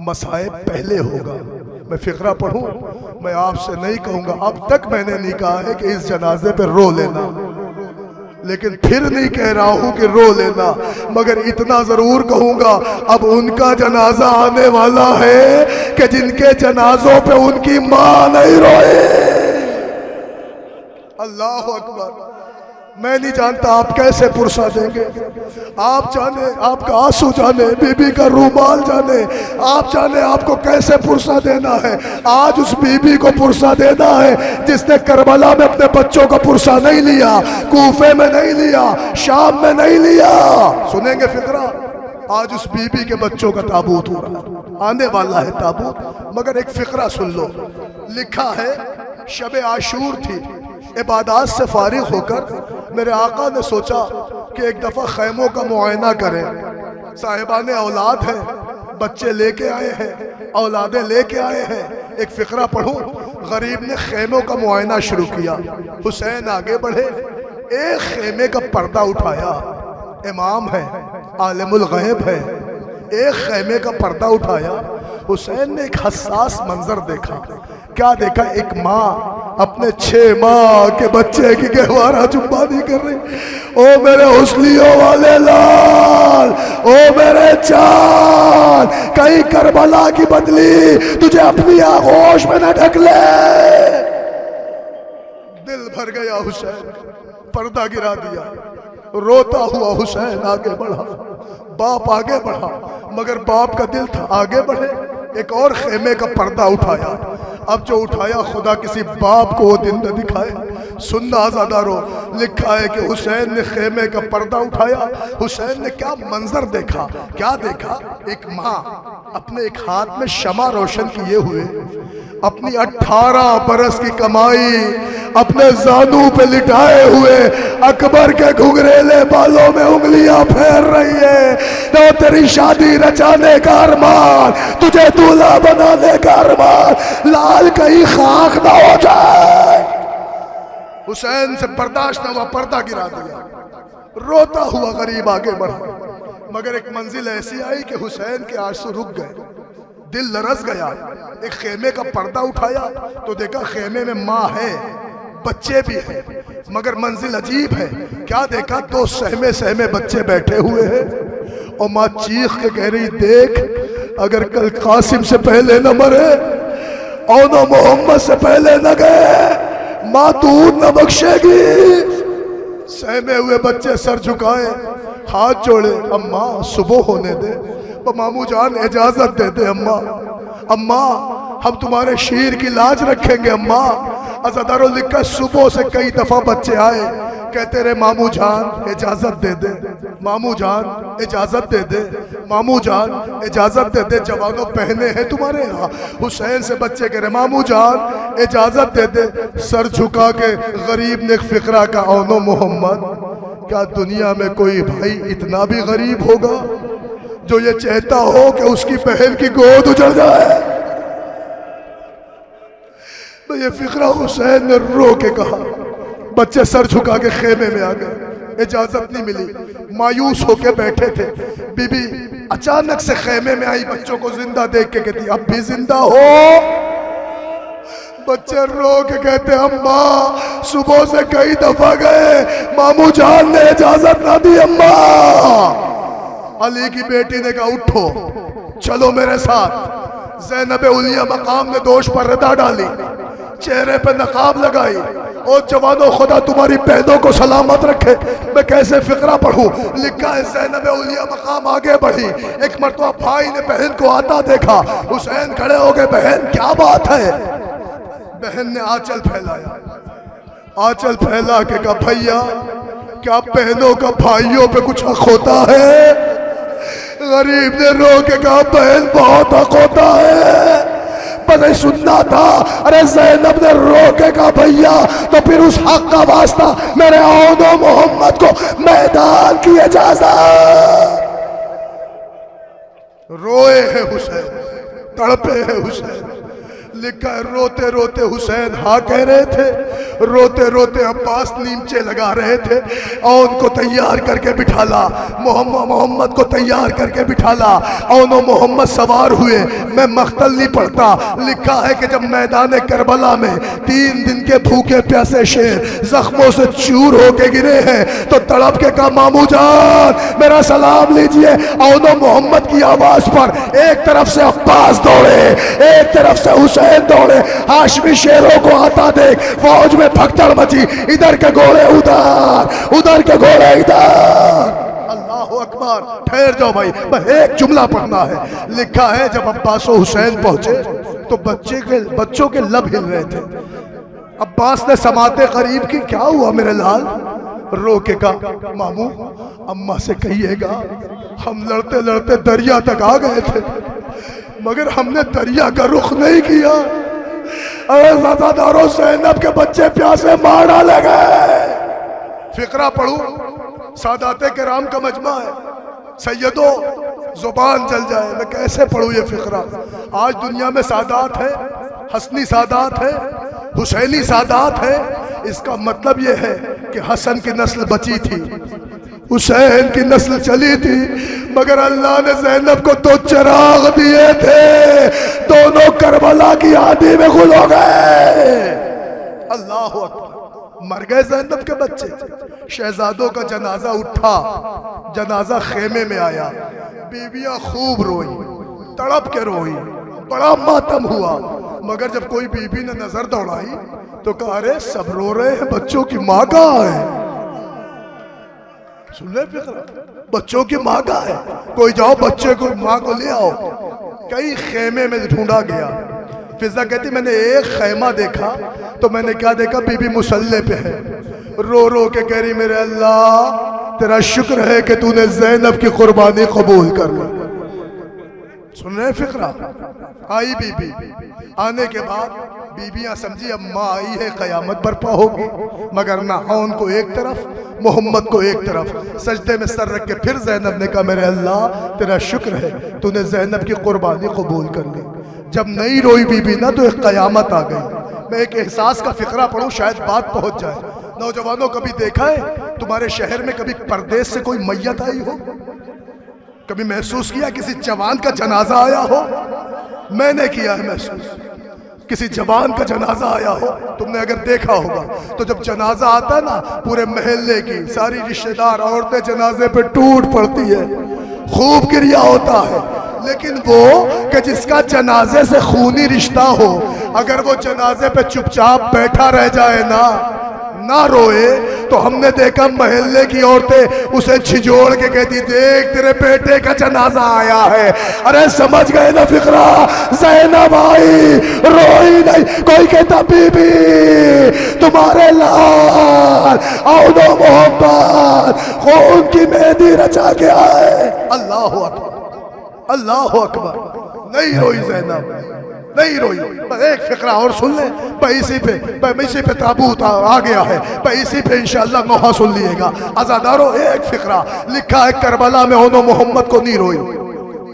مصائب پہلے ہوگا. میں فقرہ پڑھوں، میں آپ سے نہیں کہوں گا، اب تک میں نے نہیں کہا ہے کہ اس جنازے پہ رو لینا، لیکن پھر نہیں کہہ رہا ہوں کہ رو لینا، مگر اتنا ضرور کہوں گا اب ان کا جنازہ آنے والا ہے کہ جن کے جنازوں پہ ان کی ماں نہیں روئے. اللہ اکبر. میں نہیں جانتا آپ کیسے پرسہ دیں گے، آپ جانے، آپ کا آنسو جانے، بی بی کا رومال جانے، آپ جانے آپ کو کیسے پرسہ دینا ہے. آج اس بی بی کو پرسہ دینا ہے جس نے کربلا میں اپنے بچوں کا پرسہ نہیں لیا، کوفے میں نہیں لیا، شام میں نہیں لیا. سنیں گے فقرہ؟ آج اس بی بی کے بچوں کا تابوت ہو رہا ہے، آنے والا ہے تابوت. مگر ایک فقرہ سن لو. لکھا ہے شب عاشور تھی، عبادات سے فارغ ہو کر میرے آقا نے سوچا کہ ایک دفعہ خیموں کا معائنہ کریں. صاحبان اولاد ہیں، بچے لے کے آئے ہیں، اولادیں لے کے آئے ہیں. ایک فقرہ پڑھوں، غریب نے خیموں کا معائنہ شروع کیا. حسین آگے بڑھے، ایک خیمے کا پردہ اٹھایا، امام ہے، عالم الغیب ہے، ایک خیمے کا پردہ اٹھایا. حسین نے ایک حساس منظر دیکھا. کیا دیکھا؟ ایک ماں اپنے 6 ماہ کے بچے کی گہوارہ جنبانی کر رہی. او میرے حسلیوں والے لال، او میرے چاند، کہیں کربلا کی بدلی تجھے اپنی آغوش میں نہ ڈھک لے. دل بھر گیا حسین، پردہ گرا دیا. روتا ہوا حسین آگے بڑھا. باپ آگے بڑھا مگر باپ کا دل تھا آگے بڑھے. ایک اور خیمے کا پردہ اٹھایا. اب جو اٹھایا خدا کسی باپ کو وہ دن نہ دکھائے. سننا آزادارو، لکھا ہے کہ حسین نے خیمے کا پردہ اٹھایا. حسین نے کیا منظر دیکھا؟ کیا دیکھا؟ ایک ماں اپنے ایک ہاتھ میں شمع روشن کیے ہوئے اپنی 18 برس کی کمائی اپنے زانوں پہ لٹائے ہوئے اکبر کے گھنگریلے بالوں میں انگلیاں پھیر رہی ہے. نہ تیری شادی رچانے کا ارمان، تجھے دولہا بنانے کا ارمان، لال کہیں خاک نہ ہو جائے. حسین سے برداشت نہ ہوا، پردہ گرا دیا. روتا ہوا غریب آگے بڑھا مگر ایک منزل ایسی آئی کہ حسین کے آنسو رک گئے. دل لرز گیا. ایک خیمے کا پردہ اٹھایا تو دیکھا خیمے میں ماں ہے، بچے بھی ہیں، مگر منزل عجیب ہے. کیا دیکھا؟ 2 سہمے بچے بیٹھے ہوئے ہیں اور ماں چیخ کے کہہ رہی، دیکھ اگر کل قاسم سے پہلے نہ مرے اور نہ محمد سے پہلے نہ گئے، ماں دودھ نہ بخشے گی. سہمے ہوئے بچے سر جھکائے، ہاتھ جوڑے، اماں صبح ہونے دے، مامو جان اجازت دے دے. اماں ہم تمہارے شیر کی لاج رکھیں گے. اماں عزادارو لکھا صبح سے کئی دفعہ بچے آئے کہتے رہے مامو جان اجازت دے دے، مامو جان اجازت دے دے، مامو جان اجازت دے دے. جوانوں پہنے ہیں تمہارے یہاں. حسین سے بچے کہہ رہے مامو جان اجازت دے دے. سر جھکا کے غریب نے ایک فقرہ کا، اونو محمد، کیا دنیا میں کوئی بھائی اتنا بھی غریب ہوگا جو یہ چاہتا ہو کہ اس کی بہن کی گود اجڑ جائے؟ یہ فقرہ حسین نے رو کے کہا. بچے سر جھکا کے خیمے میں آ گئے. اجازت نہیں ملی، مایوس ہو کے بیٹھے تھے. بی بی اچانک سے خیمے میں آئی، بچوں کو زندہ دیکھ کے کہتی اب بھی زندہ ہو؟ بچے رو کے کہتے اماں صبح سے کئی دفعہ گئے، مامو جان نے اجازت نہ دی. اماں علی کی بیٹی نے کہا اٹھو چلو میرے ساتھ. زینب علیہ مقام نے دوش پر ردا ڈالی، چہرے پہ نقاب لگائی. اور جوانوں خدا تمہاری بہنوں کو سلامت رکھے. میں کیسے فقرہ پڑھوں؟ لکھا ہے زینب علیہ مقام آگے بڑھی. ایک مرتبہ بھائی نے بہن کو آتا دیکھا. حسین کھڑے ہو گئے، بہن کیا بات ہے؟ بہن نے آنچل پھیلایا. آنچل پھیلا کے کہا بھیا کیا بہنوں کا بھائیوں پہ کچھ حق ہوتا ہے؟ غریب نے رو کے کہا بہن بہت حق ہوتا ہے. پتہ سننا تھا. ارے زینب نے رو کے کہا بھیا تو پھر اس حق کا واسطہ میرے اونو محمد کو میدان کی اجازت. روئے ہیں حسین، تڑپے ہیں حسین. لکھا ہے روتے روتے حسین ہاں کہہ رہے تھے، روتے روتے عباس نیمچے لگا رہے تھے. اور ان کو تیار کر کے بٹھالا، محمد کو تیار کر کے بٹھالا. اونو محمد سوار ہوئے. میں مقتل نہیں پڑھتا. لکھا ہے کہ جب میدان کربلا میں 3 دن کے بھوکے پیاسے شیر زخموں سے چور ہو کے گرے ہیں تو تڑپ کے کہا مامو جان میرا سلام لیجئے. اونو محمد کی آواز پر ایک طرف سے عباس دوڑے، ایک طرف سے حسین دوڑے. ہاشمی شیروں کو آتا دیکھ فوج میں بھگدڑ مچی. ادھر کے گھوڑے ادھر، ادھر کے گھوڑے ادھر. اللہ اکبر. ٹھہر جاؤ بھائی، بس ایک جملہ پڑھنا ہے. لکھا ہے جب عباس و حسین پہنچے تو بچوں کے لب ہل رہے تھے. عباس نے سماعت قریب کی کیا ہوا میرے لال؟ رو کے کہا مامو اماں سے کہیے گا ہم لڑتے لڑتے دریا تک آ گئے تھے مگر ہم نے دریا کا رخ نہیں کیا. اے زادارو زینب کے بچے پیاسے مار ڈالے گئے. فقرہ پڑھوں، سادات کرام کا مجمع ہے. سیدو زبان جل جائے، میں کیسے پڑھوں یہ فقرہ؟ آج دنیا میں سادات ہے، حسنی سادات ہے، حسینی سادات ہے. اس کا مطلب یہ ہے کہ حسن کی نسل بچی تھی، حسین کی نسل چلی تھی، مگر اللہ نے زینب کو تو چراغ دیے تھے، دونوں کربلا کی آندھی میں غل ہو گئے۔ اللہ اکبر، مر گئے زینب کے بچے۔ شہزادوں کا جنازہ اٹھا، جنازہ خیمے میں آیا، بیویاں خوب روئی، تڑپ کے روئی، بڑا ماتم ہوا، مگر جب کوئی بی بی نے نظر دوڑائی تو کہا ارے سب رو رہے ہیں، بچوں کی ماں کہاں ہے؟ سن لے فکر، بچوں کی ماں کہاں ہے؟ کوئی جاؤ بچے کو ماں کو لے آؤ۔ کئی خیمے میں ڈھونڈا گیا۔ فضا کہتی میں نے ایک خیمہ دیکھا تو میں نے کیا دیکھا، بی بی مصلی پہ ہے، رو رو کے کہہ رہی میرے اللہ تیرا شکر ہے کہ تو نے زینب کی قربانی قبول کر لی۔ سن رہے فکرہ؟ آئی بی بی، آنے کے بعد بیویاں سمجھی اب ماں آئی ہے قیامت برپا ہوگی، مگر نہ ان کو ایک طرف محمد کو ایک طرف، سجدے میں سر رکھ کے پھر زینب نے کہا میرے اللہ تیرا شکر ہے تو نے زینب کی قربانی قبول کر لی۔ جب نہیں روئی بی بی نا تو ایک قیامت آ گئی۔ میں ایک احساس کا فقرہ پڑھوں شاید بات پہنچ جائے۔ نوجوانوں کبھی دیکھا ہے تمہارے شہر میں کبھی پردیس سے کوئی میت آئی ہو؟ کبھی محسوس کیا کسی جوان کا جنازہ آیا ہو؟ میں نے کیا ہے محسوس، کسی جوان کا جنازہ آیا ہو، تم نے اگر دیکھا ہوگا تو جب جنازہ آتا ہے نا پورے محلے کی ساری رشتہ دار عورتیں جنازے پہ ٹوٹ پڑتی ہے، خوب گریہ ہوتا ہے، لیکن وہ کہ جس کا جنازے سے خونی رشتہ ہو اگر وہ جنازے پہ چپ چاپ بیٹھا رہ جائے نا، نہ روئے، تو ہم نے دیکھا محلے کی عورتیں اسے چھجوڑ کے کہتی دیکھ تیرے بیٹے کا جنازہ آیا ہے۔ ارے سمجھ گئے نا فقرہ؟ زینب آئی، روئی نہیں، کوئی کہتا بی بی تمہارے لال عود و محبت خون کی مہندی رچا کے آئے۔ اللہ اکبر، اللہ اکبر، نہیں روئی زینب، نہیں روئی۔ ایک فقرہ اور سن لیں، اسی پہ تابوت آ گیا ہے، اسی پہ انشاءاللہ نوحہ سن لیے گا۔ عزادارو ایک فقرہ لکھا ہے کربلا میں انہوں محمد کو نہیں روئی،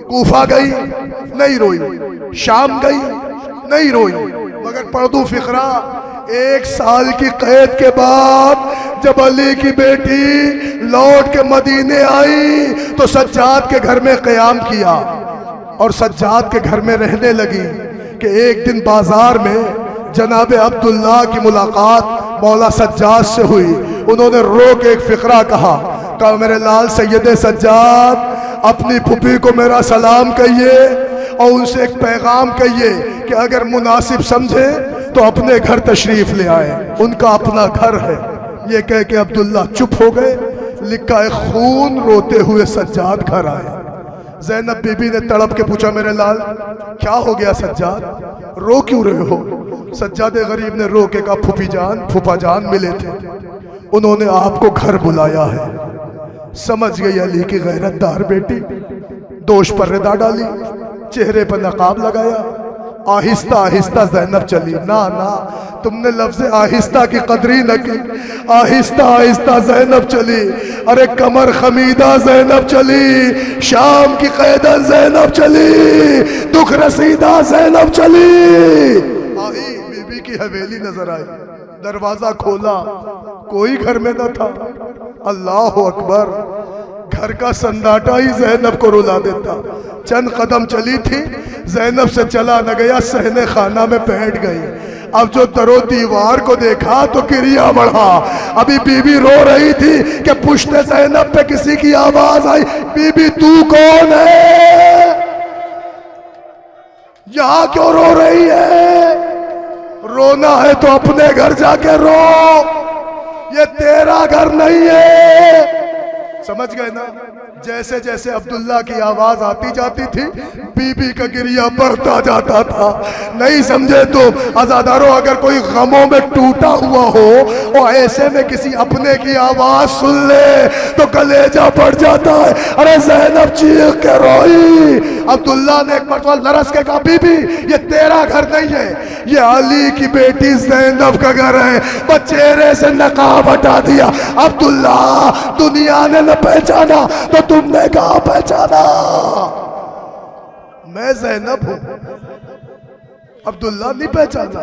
کوفہ گئی نہیں روئی، شام گئی نہیں روئی، مگر پڑھ دوں فقرہ، 1 سال کی قید کے بعد جب علی کی بیٹی لوٹ کے مدینے آئی تو سجاد کے گھر میں قیام کیا اور سجاد کے گھر میں رہنے لگی کہ ایک دن بازار میں جناب عبداللہ کی ملاقات مولا سجاد سے ہوئی۔ انہوں نے رو کے ایک فقرہ کہا میرے لال سید سجاد اپنی پھپھی کو میرا سلام کہیے اور ان سے ایک پیغام کہیے کہ اگر مناسب سمجھے تو اپنے گھر تشریف لے آئے، ان کا اپنا گھر ہے۔ یہ کہہ کے عبداللہ چپ ہو گئے۔ لکھا ہے خون روتے ہوئے سجاد گھر آئے۔ زینب بی بی نے تڑپ کے پوچھا میرے لال کیا ہو گیا سجاد، رو کیوں رہے ہو؟ سجاد غریب نے رو کے کہا پھوپھی جان پھوپھا جان ملے تھے، انہوں نے آپ کو گھر بلایا ہے۔ سمجھ گئی علی کی غیرت دار بیٹی، دوش پر ردا ڈالی، چہرے پر نقاب لگایا، آہستہ آہستہ زینب چلی۔ نا تم نے لفظ آہستہ کی قدری نہ کی، آہستہ آہستہ زینب چلی۔ ارے کمر خمیدہ زینب چلی، شام کی قیدن زینب چلی، دکھ رسیدہ زینب چلی۔ آئی بی بی کی حویلی نظر آئی، دروازہ کھولا، کوئی گھر میں نہ تھا۔ اللہ اکبر، گھر کا سناٹا ہی زینب کو رلا دیتا۔ چند قدم چلی تھی، زینب سے چلا نہ گیا، صحن خانہ میں بیٹھ گئی۔ اب جو در و دیوار کو دیکھا تو گریہ بڑھا۔ ابھی بی بی رو رہی تھی کہ پشت زینب پہ کسی کی آواز آئی، بی بی تو کون ہے؟ یہاں کیوں رو رہی ہے؟ رونا ہے تو اپنے گھر جا کے رو، یہ تیرا گھر نہیں ہے۔ سمجھ گئے نا؟ جیسے جیسے عبداللہ کی آواز آتی جاتی تھی بی بی کا گریہ بڑھتا جاتا تھا۔ نہیں سمجھے تو عزادارو اگر کوئی غموں میں ٹوٹا ہوا ہو اور ایسے میں کسی اپنے کی آواز سن لے تو کلیجہ پڑ جاتا ہے۔ ارے زینب چیخ کے روئی۔ عبداللہ نے ایک مرتبہ لرز کے کہا بی بی یہ تیرا گھر نہیں ہے، یہ علی کی بیٹی زینب کا گھر ہے۔ بس چہرے سے نقاب ہٹا دیا۔ عبداللہ دنیا نے نہ پہچانا تو تم نے کہاں پہچانا؟ میں زینب ہوں، عبداللہ نہیں پہچانا۔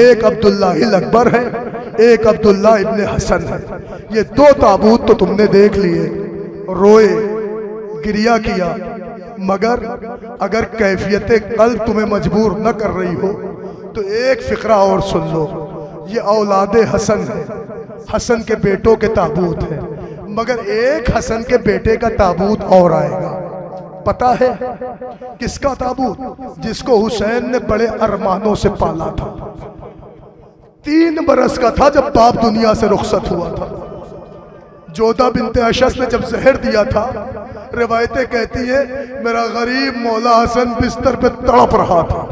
ایک عبداللہ الاکبر ہے، ایک عبداللہ ابن حسن ہے۔ یہ دو تابوت تو تم نے دیکھ لیے، روئے، گریہ کیا، مگر اگر کیفیت قلب تمہیں مجبور نہ کر رہی ہو تو ایک فقرہ اور سن لو۔ یہ اولاد حسن ہے، حسن کے بیٹوں کے تابوت ہے، مگر ایک حسن کے بیٹے کا تابوت اور آئے گا۔ پتہ ہے کس کا تابوت؟ جس کو حسین نے بڑے ارمانوں سے پالا تھا۔ 3 برس کا تھا جب باپ دنیا سے رخصت ہوا تھا۔ جودہ بنت اشس نے جب زہر دیا تھا، روایتیں کہتی ہیں میرا غریب مولا حسن بستر پہ تڑپ رہا تھا۔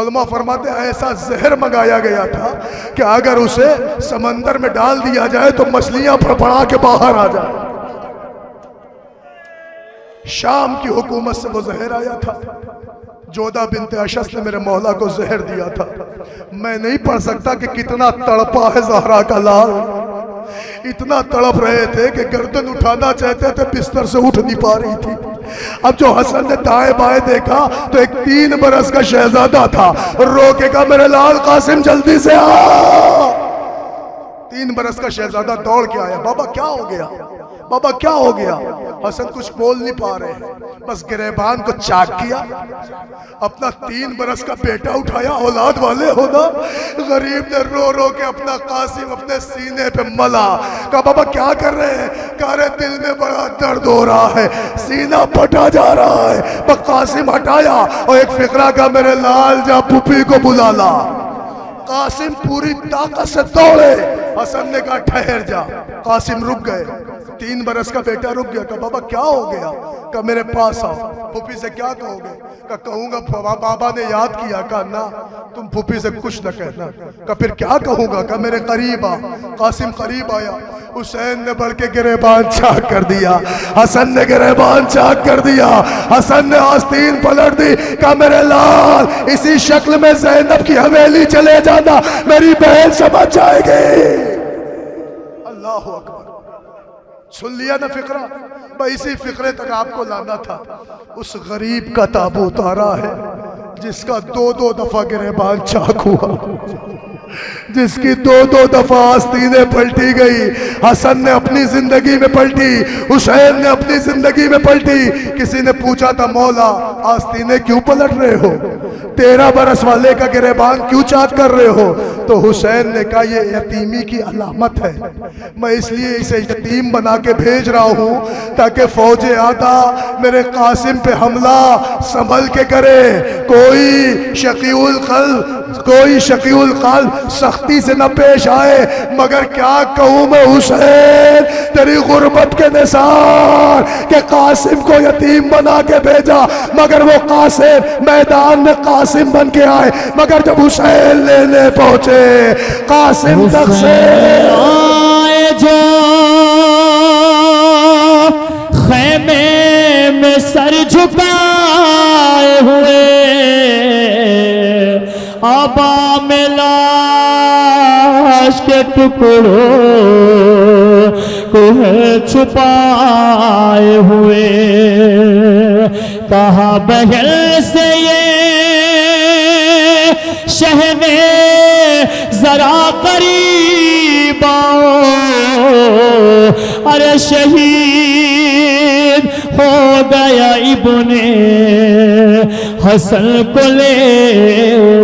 علماء فرماتے ہیں ایسا زہر منگایا گیا تھا کہ اگر اسے سمندر میں ڈال دیا جائے تو مچھلیاں پھڑپڑا کے باہر آ جائیں۔ شام کی حکومت سے وہ زہر آیا تھا۔ جودہ بنت اشس نے میرے مولا کو زہر دیا تھا۔ میں نہیں پڑھ سکتا کہ کتنا تڑپا ہے زہرا کا لال، اتنا تڑپ رہے تھے کہ گردن اٹھانا چاہتے تھے، بستر سے اٹھ نہیں پا رہی تھی۔ اب جو حسن نے دائیں بائیں دیکھا تو ایک 3 برس کا شہزادہ تھا، رو کے کہا میرے لال قاسم جلدی سے آ۔ 3 برس کا شہزادہ دوڑ کے آیا، بابا کیا ہو گیا، بابا کیا ہو گیا؟ حسن کچھ بول نہیں پا رہے ہیں، بس گریبان کو چاک کیا، اپنا 3 برس کا بیٹا اٹھایا، اولاد والے ہونا، غریب نے رو رو کے اپنا قاسم اپنے سینے پہ ملا۔ کہا بابا کیا کر رہے ہیں؟ کہا رہے دل میں بڑا درد ہو رہا ہے، سینہ پھٹا جا رہا ہے۔ بس قاسم ہٹایا اور ایک فقرہ کا میرے لال جا پھوپھی کو بلا لا۔ قاسم پوری طاقت سے دوڑے، حسن نے کہا ٹھہر جا۔ قاسم رک گئے، 3 برس کا بیٹا رک گیا۔ کہا بابا کیا ہو گیا؟ کہا میرے پاس آؤ۔ پھوپھی سے کیا کہو گے؟ کہا کہوں گا بابا نے یاد کیا۔ کہا نہ، تم پھوپھی سے کچھ نہ کہنا۔ کہا پھر کیا کہوں گا؟ کہا میرے قریب آ۔ قاسم قریب آیا، حسین نے بڑھ کے گریبان چاک کر دیا، حسن نے گریبان چاک کر دیا، حسن نے آستین پلٹ دی۔ کہا میرے لال اسی شکل میں زینب کی حویلی چلے جانا، میری بہن سمجھ جائے گی۔ اللہ اکبر، سن لیا نا فقرہ؟ بھائی اسی فقرے تک آپ کو لانا تھا۔ اس غریب کا تابوت آ رہا ہے جس کا 2 دفعہ گریبان چاک ہوا، جس کی 2 دفعہ آستینیں پلٹی گئی۔ حسن نے اپنی زندگی میں پلٹی، حسین نے اپنی زندگی میں پلٹی۔ کسی نے پوچھا تھا مولا آستینیں کیوں پلٹ رہے ہو؟ 13 برس والے کا گریبان کیوں چاک کر رہے ہو؟ تو حسین نے کہا یہ یتیمی کی علامت ہے، میں اس لیے اسے یتیم بنا کے بھیج رہا ہوں تاکہ فوج آدھا میرے قاسم پہ حملہ سنبھل کے کرے۔ کوئی شقی القلب سختی سے نہ پیش آئے، مگر کیا کہوں میں حسین تیری غربت کے نثار کہ قاسم کو یتیم بنا کے بھیجا، مگر وہ قاسم میدان میں قاسم بن کے آئے، مگر جب حسین لینے پہنچے قاسم تک سے آئے جو خیمے میں سر جھکائے ہوئے، آبا میں لاش کے ٹکڑوں کو ہے چھپائے ہوئے، کہا بہل سے یہ شہنے ذرا قریب آؤ، ارے شہید ہو گیا ابن حسن کو لے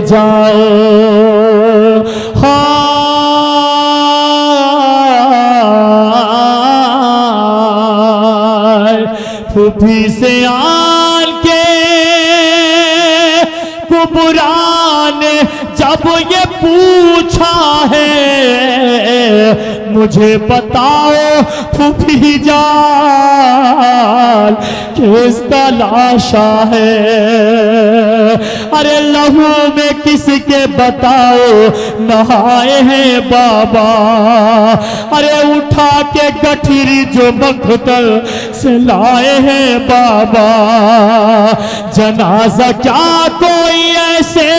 جاؤ۔ پھوپھی سے آن کے کبران جب یہ پوچھا ہے، مجھے بتاؤ پھوپھی جان کس کا لاشا ہے؟ ارے لہو میں کس کے بتاؤ نہائے ہیں بابا، ارے اٹھا کے گٹھری جو مقتل سے لائے ہیں بابا، جنازہ کیا کوئی ایسے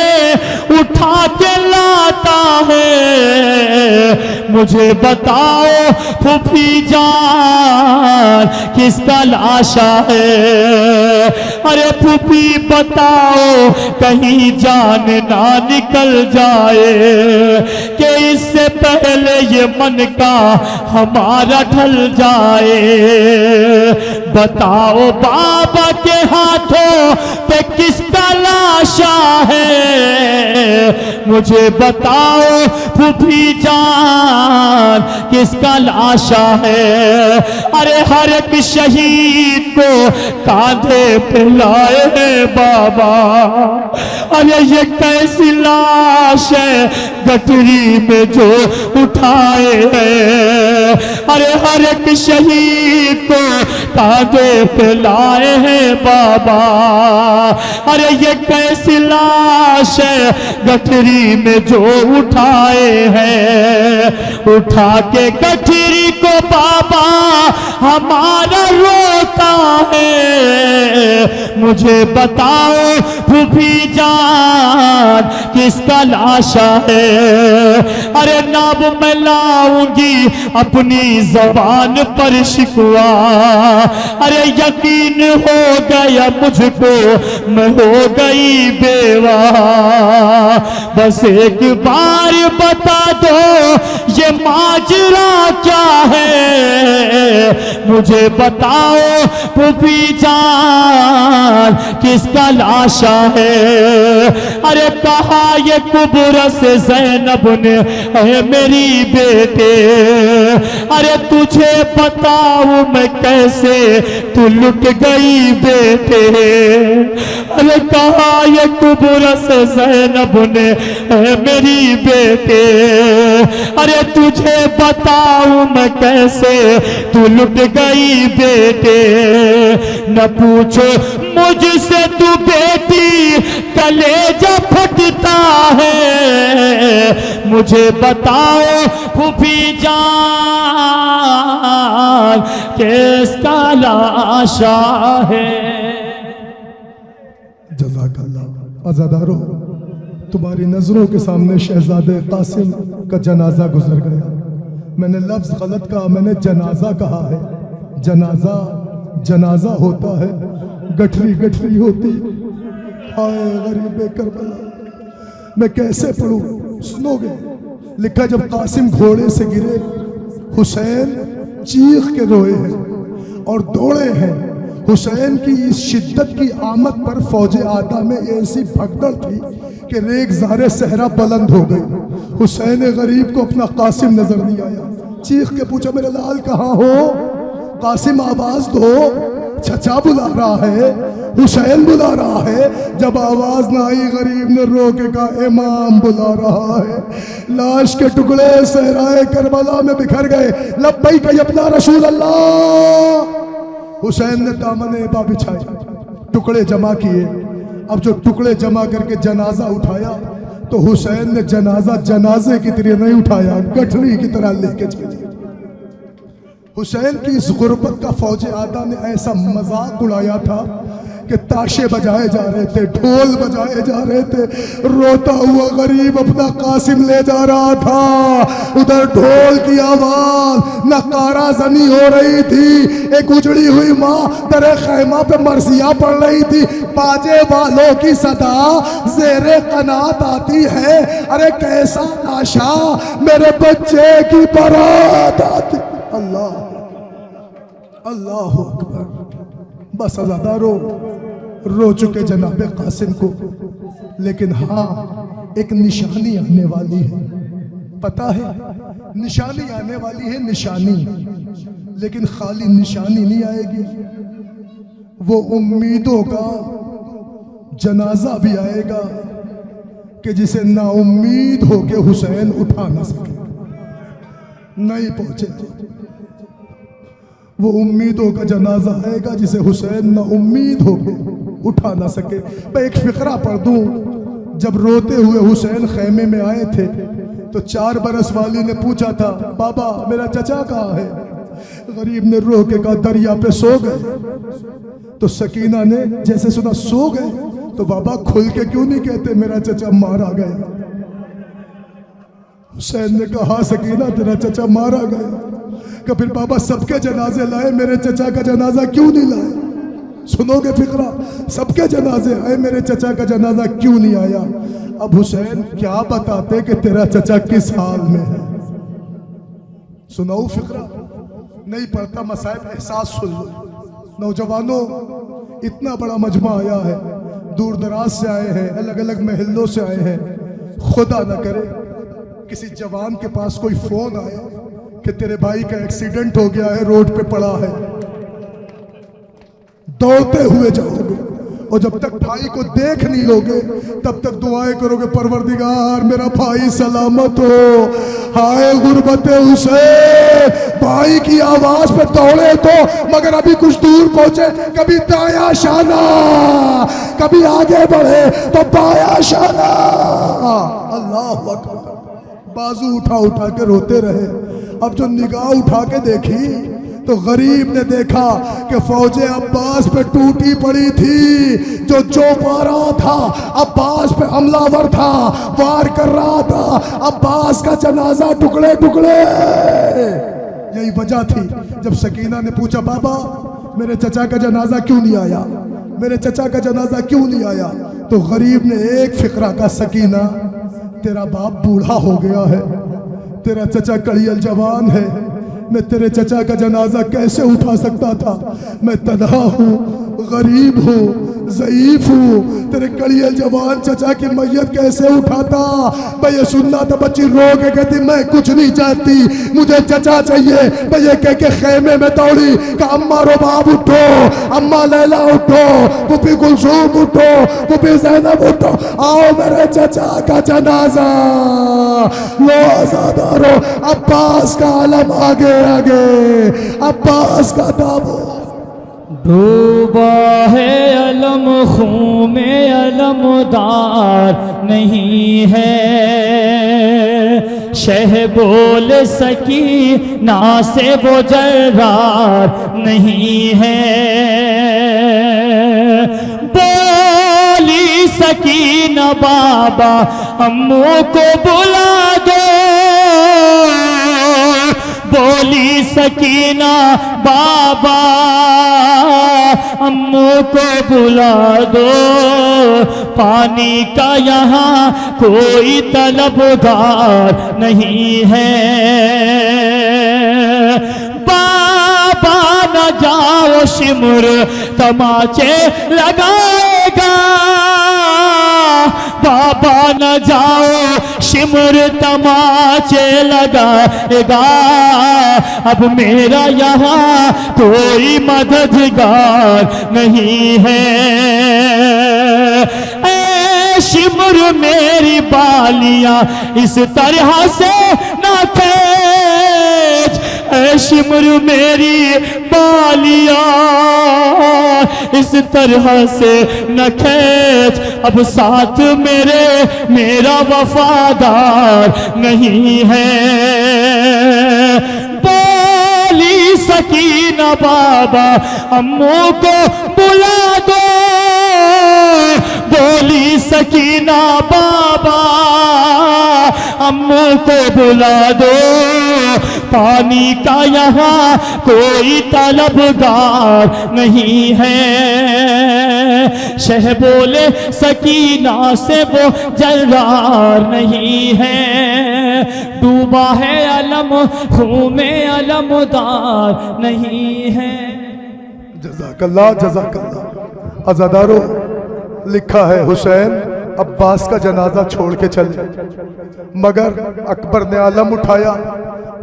اٹھا کے لا آتا ہے مجھے بتاؤ پھوپھی جان کس کا لاشا ہے ارے پھوپھی بتاؤ کہیں جان نہ نکل جائے کہ اس سے پہلے یہ من کا ہمارا ڈھل جائے بتاؤ بابا کے ہاتھوں پہ کس کا لاشا ہے مجھے بتاؤ پھوپھی جان کس کا لاشا ہے ارے ہر ایک شہید کو کاندھے پہ لائے ہیں بابا ارے یہ کیسی لاش ہے گٹری میں جو اٹھائے ہیں ارے ہر ایک شہید کو کاندھے پہ لائے ہیں بابا ارے یہ کیسی لاش ہے گٹری میں جو اٹھائے ہیں اٹھا کے گٹری کو بابا ہمارا روتا ہے مجھے بتاؤ پھوپھی جان کس کا لاشا ہے ارے ناب میں لاؤں گی اپنی زبان پر شکوا ارے یقین ہو گیا مجھ کو میں ہو گئی بیوہ بس ایک بار بتا دو یہ ماجرا کیا ہے مجھے بتاؤ پھوپھی جان کس کا لاشا ہے ارے کہا یہ کبر سے زینب نے اے میری بیٹے ارے تجھے بتاؤں میں کیسے تو لٹ گئی بیٹے ارے کہا یہ کبر سے زینب نے اے میری بیٹے ارے تجھے بتاؤں میں کیسے تو لٹ گئی بیٹے نہ پوچھو مجھ سے تو بیٹی کلیجہ پھٹتا ہے مجھے بتاؤ پھوپھی جان کس کا لاشا ہے جزاک اللہ عزادارو تمہاری نظروں کے سامنے شہزادے قاسم کا جنازہ گزر گیا میں نے لفظ غلط کہا میں نے جنازہ کہا ہے جنازہ جنازہ ہوتا ہے گٹھری گٹھری ہوتی ہائے غریب کربلا میں کیسے پڑھوں سنو گے لکھا جب قاسم گھوڑے سے گرے حسین چیخ کے روئے ہیں اور دوڑے ہیں حسین کی اس شدت کی آمد پر فوج آتا میں ایسی بھگدڑ تھی کہ ریگ زار صحرا بلند ہو گئی حسین غریب کو اپنا قاسم نظر نہیں آیا چیخ کے پوچھا میرے لال کہاں ہو قاسم آواز دو چچا بلا رہا ہے حسین بلا رہا ہے جب آواز نہ آئی غریب نے رو کے کہا امام بلا رہا ہے لاش کے ٹکڑے صحرائے کربلا میں بکھر گئے لبیک یا رسول اللہ حسین نے دامن ابا بچھایا ٹکڑے جمع کیے اب جو ٹکڑے جمع کر کے جنازہ اٹھایا تو حسین نے جنازہ جنازے کی طرح نہیں اٹھایا گٹھری کی طرح لے کے چلے حسین کی اس غربت کا فوج آدھا نے ایسا مذاق اڑایا تھا کہ تاشے بجائے جا رہے تھے ڈھول بجائے جا رہے تھے روتا ہوا غریب اپنا قاسم لے جا رہا تھا ادھر ڈھول کی آواز نقارہ زنی ہو رہی تھی ایک اجڑی ہوئی ماں در خیمہ پہ مرثیہ پڑھ رہی تھی باجے والوں کی صدا زیر قنات آتی ہے ارے کیسا ناشا میرے بچے کی برات آتی اللہ اللہ اکبر بس عزادارو رو چکے جناب قاسم کو لیکن ہاں ایک نشانی آنے والی ہے پتہ ہے نشانی آنے والی ہے نشانی لیکن خالی نشانی نہیں آئے گی وہ امیدوں کا جنازہ بھی آئے گا کہ جسے نا امید ہو کے حسین اٹھا نہ سکے نہیں پہنچے وہ امیدوں کا جنازہ آئے گا جسے حسین نا امید ہو کے اٹھا نہ سکے میں ایک فقرہ پڑھ دوں جب روتے ہوئے حسین خیمے میں آئے تھے تو 4 برس والی نے پوچھا تھا بابا میرا چچا کہاں ہے غریب نے رو کے کہا دریا پہ سو گئے تو سکینہ نے جیسے سنا سو گئے تو بابا کھل کے کیوں نہیں کہتے میرا چچا مارا گیا حسین نے کہا سکینہ تیرا چچا مارا گیا، کہ پھر بابا سب کے جنازے لائے میرے چچا کا جنازہ کیوں نہیں لائے؟ سنو گے فقرہ، سب کے جنازے آئے میرے چچا کا جنازہ کیوں نہیں آیا؟ اب حسین کیا بتاتے کہ تیرا چچا کس حال میں ہے؟ سناؤ فقرہ، نہیں پڑھتا مسائل احساس سن لو۔ نوجوانوں، اتنا بڑا مجمع آیا ہے، دور دراز سے آئے ہیں، الگ الگ محلوں سے آئے ہیں، خدا نہ کرے کسی جوان کے پاس کوئی فون آئے کہ تیرے بھائی کا ایکسیڈنٹ ہو گیا ہے، روڈ پہ پڑا ہے، دوڑتے ہوئے جاؤ گے اور جب تک بھائی کو دیکھ نہیں لو گے تب تک دعائیں کرو گے پروردگار میرا بھائی سلامت ہو۔ ہائے غربت حسین، بھائی کی آواز پہ دوڑے تو مگر ابھی کچھ دور پہنچے، کبھی دایاں شانہ، کبھی آگے بڑھے تو بایاں شانہ۔ اللہ اکبر، بازو اٹھا اٹھا کے روتے رہے۔ اب جو نگاہ اٹھا کے دیکھی تو غریب نے دیکھا کہ فوج عباس پہ ٹوٹی پڑی تھی، جو پارا تھا عباس پہ حملہ ور تھا، وار کر رہا تھا، عباس کا جنازہ ٹکڑے ٹکڑے۔ یہی وجہ تھی جب سکینہ نے پوچھا بابا میرے چچا کا جنازہ کیوں نہیں آیا، میرے چچا کا جنازہ کیوں نہیں آیا، تو غریب نے ایک فقرہ کا سکینہ تیرا باپ بوڑھا ہو گیا ہے، تیرا چچا کڑیل جوان ہے، میں تیرے چچا کا جنازہ کیسے اٹھا سکتا تھا، میں تنہا ہوں، غریب ہوں، ضعیف ہوں، تیرے کڑیل جوان چچا کی میت کیسے اٹھاتا؟ میں یہ سننا تھا، بچی رو کے کہتی میں کچھ نہیں چاہتی، مجھے چچا چاہیے۔ میں یہ کہہ کے خیمے میں دوڑی کہ اماں رباب اٹھو، اماں لیلا اٹھو، پھوپھی کلثوم اٹھو، پھوپھی زینب اٹھو، آؤ میرے چچا کا جنازہ لو آزادارو۔ عباس کا علم آگے آگے، عباس کا تابو ڈوبا ہے علم خون میں علمدار نہیں ہے، شہ بول سکینہ سے وہ جرار نہیں ہے، بولی سکینہ بابا اموں کو بلا دو، بولی سکینہ بابا اموں کو بلا دو، پانی کا یہاں کوئی طلبگار نہیں ہے، بابا نہ جاؤ شمر تماچے لگائے گا، بابا نہ جاؤ شمر تماچے لگائے گا، اب میرا یہاں کوئی مددگار نہیں ہے، اے شمر میری بالیاں اس طرح سے نہ کھینچ، اے شمر میری بالیاں اس طرح سے نہ کھینچ، اب ساتھ میرا وفادار نہیں ہے، بولی سکینہ بابا اموں کو بلا دو، بولی سکینہ بابا اموں کو بلا دو، پانی کا یہاں کوئی طلبگار نہیں ہے، شہ بولے سکینہ سے وہ جرار نہیں ہے، ڈوبا ہے علم خون میں علمدار نہیں ہے۔ جزاک اللہ، جزاک اللہ۔ عزادارو، لکھا ہے حسین عباس کا جنازہ چھوڑ کے چلے، مگر اکبر نے علم اٹھایا،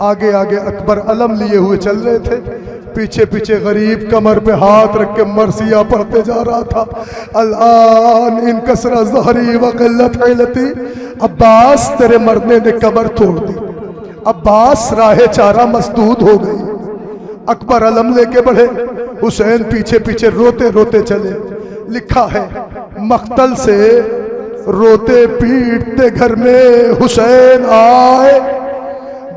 آگے آگے اکبر علم لیے ہوئے چل رہے تھے، پیچھے پیچھے غریب کمر پہ ہاتھ رکھ کے مرثیہ پڑھتے جا رہا تھا۔ الان انکسر ظہری وقلت حیلتی، عباس تیرے مرنے نے کمر توڑ دی، عباس راہ چارہ مسدود ہو گئی۔ اکبر علم لے کے بڑھے، حسین پیچھے پیچھے روتے روتے چلے۔ لکھا ہے مقتل سے روتے پیٹتے گھر میں حسین آئے،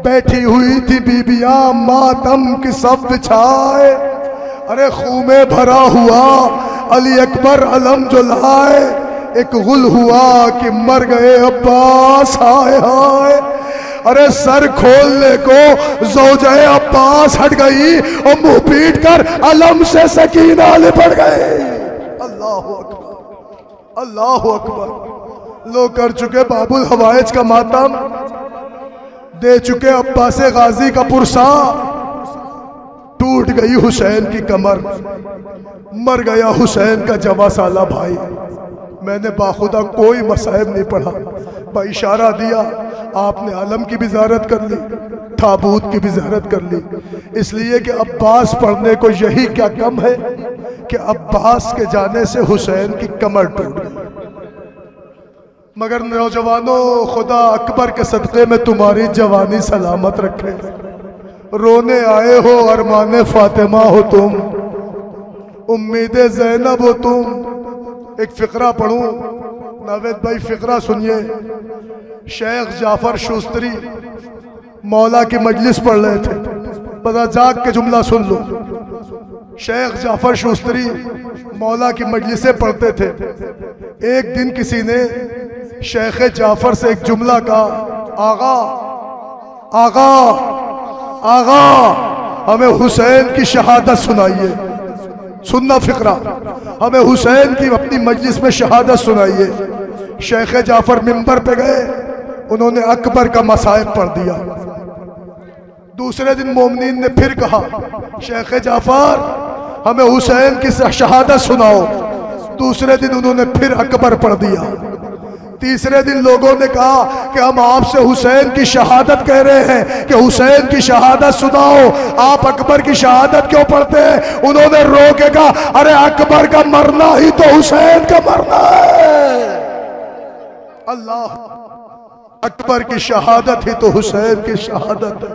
بیٹھی ہوئی تھی بیبیاں ماتم کی صف بچھائے، ارے خون میں بھرا ہوا علی اکبر علم جو لائے، ایک غل ہوا کہ مر گئے عباس ہائے ہائے، ارے سر کھولنے کو زوجہ عباس ہٹ گئی اور منہ پیٹ کر علم سے سکینہ لپٹ گئے۔ اللہ اکبر، اللہ اکبر۔ لوگ کر چکے باب الحوائج کا ماتم، دے چکے عباس غازی کا پرسا، ٹوٹ گئی حسین کی کمر، مر گیا حسین کا جواں سالہ بھائی۔ میں نے باخدا کوئی مصائب نہیں پڑھا، با اشارہ دیا آپ نے علم کی بھی زیارت کر لی، تابوت کی بھی زیارت کر لی، اس لیے کہ عباس پڑھنے کو یہی کیا کم ہے کہ عباس کے جانے سے حسین کی کمر ٹوٹ گئی۔ مگر نوجوانوں، خدا اکبر کے صدقے میں تمہاری جوانی سلامت رکھے۔ رونے آئے ہو ارمان فاطمہ ہو تم، امید زینب ہو تم۔ ایک فقرہ پڑھوں ناوید بھائی، فقرہ سنیے۔ شیخ جعفر شوستری مولا کی مجلس پڑھ رہے تھے، بذا جاگ کے جملہ سن لو۔ شیخ جعفر شوستری مولا کی مجلسیں پڑھتے تھے۔ ایک دن کسی نے شیخ جعفر سے ایک جملہ کہا، آغا آغا آغا ہمیں حسین کی شہادت سنائیے۔ سننا فقرہ، ہمیں حسین کی اپنی مجلس میں شہادت سنائیے۔ شیخ جعفر منبر پہ گئے، انہوں نے اکبر کا مصائب پڑھ دیا۔ دوسرے دن مومنین نے پھر کہا، شیخ جعفر ہمیں حسین کی شہادت سناؤ۔ دوسرے دن انہوں نے پھر اکبر پڑھ دیا۔ تیسرے دن لوگوں نے کہا کہ ہم آپ سے حسین کی شہادت کہہ رہے ہیں کہ حسین کی شہادت سناؤ، آپ اکبر کی شہادت کیوں پڑھتے ہیں؟ انہوں نے رو کے کہا، ارے اکبر کا مرنا ہی تو حسین کا مرنا ہے۔ اللہ، اکبر کی شہادت ہی تو حسین کی شہادت ہے۔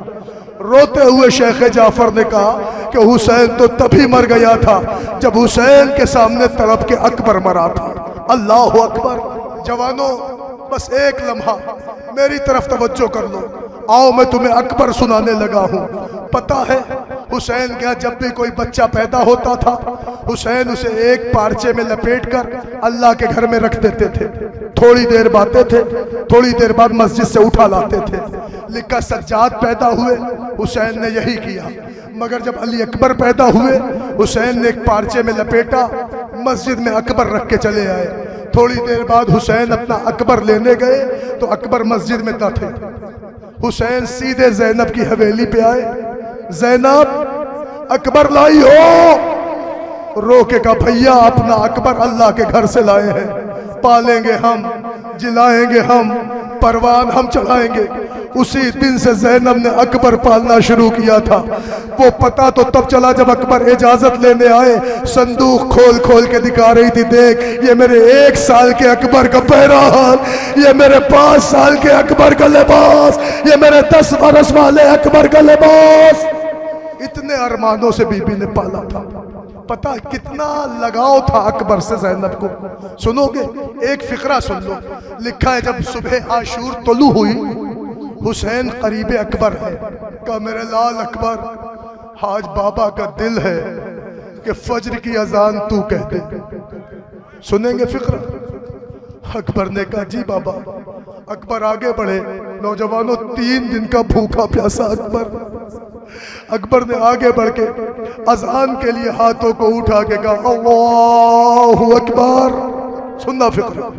روتے ہوئے شیخ جعفر نے کہا کہ حسین تو تبھی مر گیا تھا جب حسین کے سامنے تڑپ کے اکبر مرا تھا۔ اللہ اکبر۔ جوانوں، بس ایک لمحہ میری طرف توجہ کر لو، آؤ میں تمہیں اکبر سنانے لگا ہوں۔ پتہ ہے حسین کیا جب بھی کوئی بچہ پیدا ہوتا تھا، حسین اسے ایک پارچے میں لپیٹ کر اللہ کے گھر میں رکھ دیتے تھے، تھوڑی دیر باتے تھے، تھوڑی دیر بعد مسجد سے اٹھا لاتے تھے۔ لکھا سجاد پیدا ہوئے، حسین نے یہی کیا۔ مگر جب علی اکبر پیدا ہوئے، حسین نے ایک پارچے میں لپیٹا، مسجد میں اکبر رکھ کے چلے آئے۔ تھوڑی دیر بعد حسین اپنا اکبر لینے گئے تو اکبر مسجد میں نہ تھے۔ حسین سیدھے زینب کی حویلی پہ آئے، زینب اکبر لائی ہو؟ رو کے کہا، بھیا اپنا اکبر اللہ کے گھر سے لائے ہیں، پالیں گے ہم، جلائیں گے ہم، پروان ہم چڑھائیں گے۔ اسی دن سے زینب نے اکبر پالنا شروع کیا تھا۔ وہ پتہ تو تب چلا جب اکبر اجازت لینے آئے، صندوق کھول کھول کے دکھا رہی تھی، دیکھ یہ میرے 1 سال کے اکبر کا پہران، یہ میرے 5 سال کے اکبر کا لباس، یہ میرے 10 برس والے اکبر کا لباس۔ اتنے ارمانوں سے بی بی نے پالا تھا۔ پتہ کتنا لگاؤ تھا اکبر سے زینب کو۔ سنو گے؟ ایک فقرہ سن لو۔ لکھا ہے جب صبح عاشور طلوع ہوئی، حسین قریب اکبر ہے، کہا میرے لال اکبر، آج بابا کا دل ہے کہ فجر کی اذان تو کہہ دے۔ سنیں گے فقرہ؟ اکبر نے کہا جی بابا۔ اکبر آگے بڑھے، نوجوانوں 3 دن کا بھوکا پیاسا اکبر نے آگے بڑھ کے اذان کے لیے ہاتھوں کو اٹھا کے کہا اللہ اکبر۔ سننا فقرہ،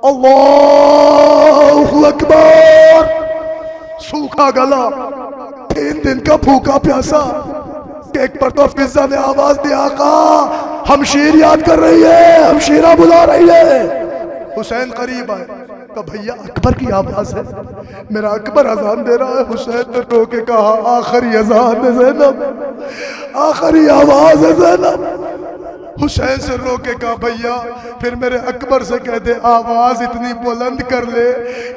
اللہ اکبر۔ سوکھا گلا، 3 دن کا بھوکا پیاسا۔ ایک مرتبہ فضا نے آواز دی، آقا ہمشیر یاد کر رہی ہے، ہمشیرہ بلا رہی ہے۔ حسین قریب آئے، کہا بھیا اکبر کی آواز ہے، میرا اکبر اذان دے رہا ہے۔ حسین نے رو کے کہا آخری اذان ہے زینب، آخری آواز ہے زینب۔ حسین سے رو کے کہا بھیا پھر میرے اکبر سے کہہ دے آواز اتنی بلند کر لے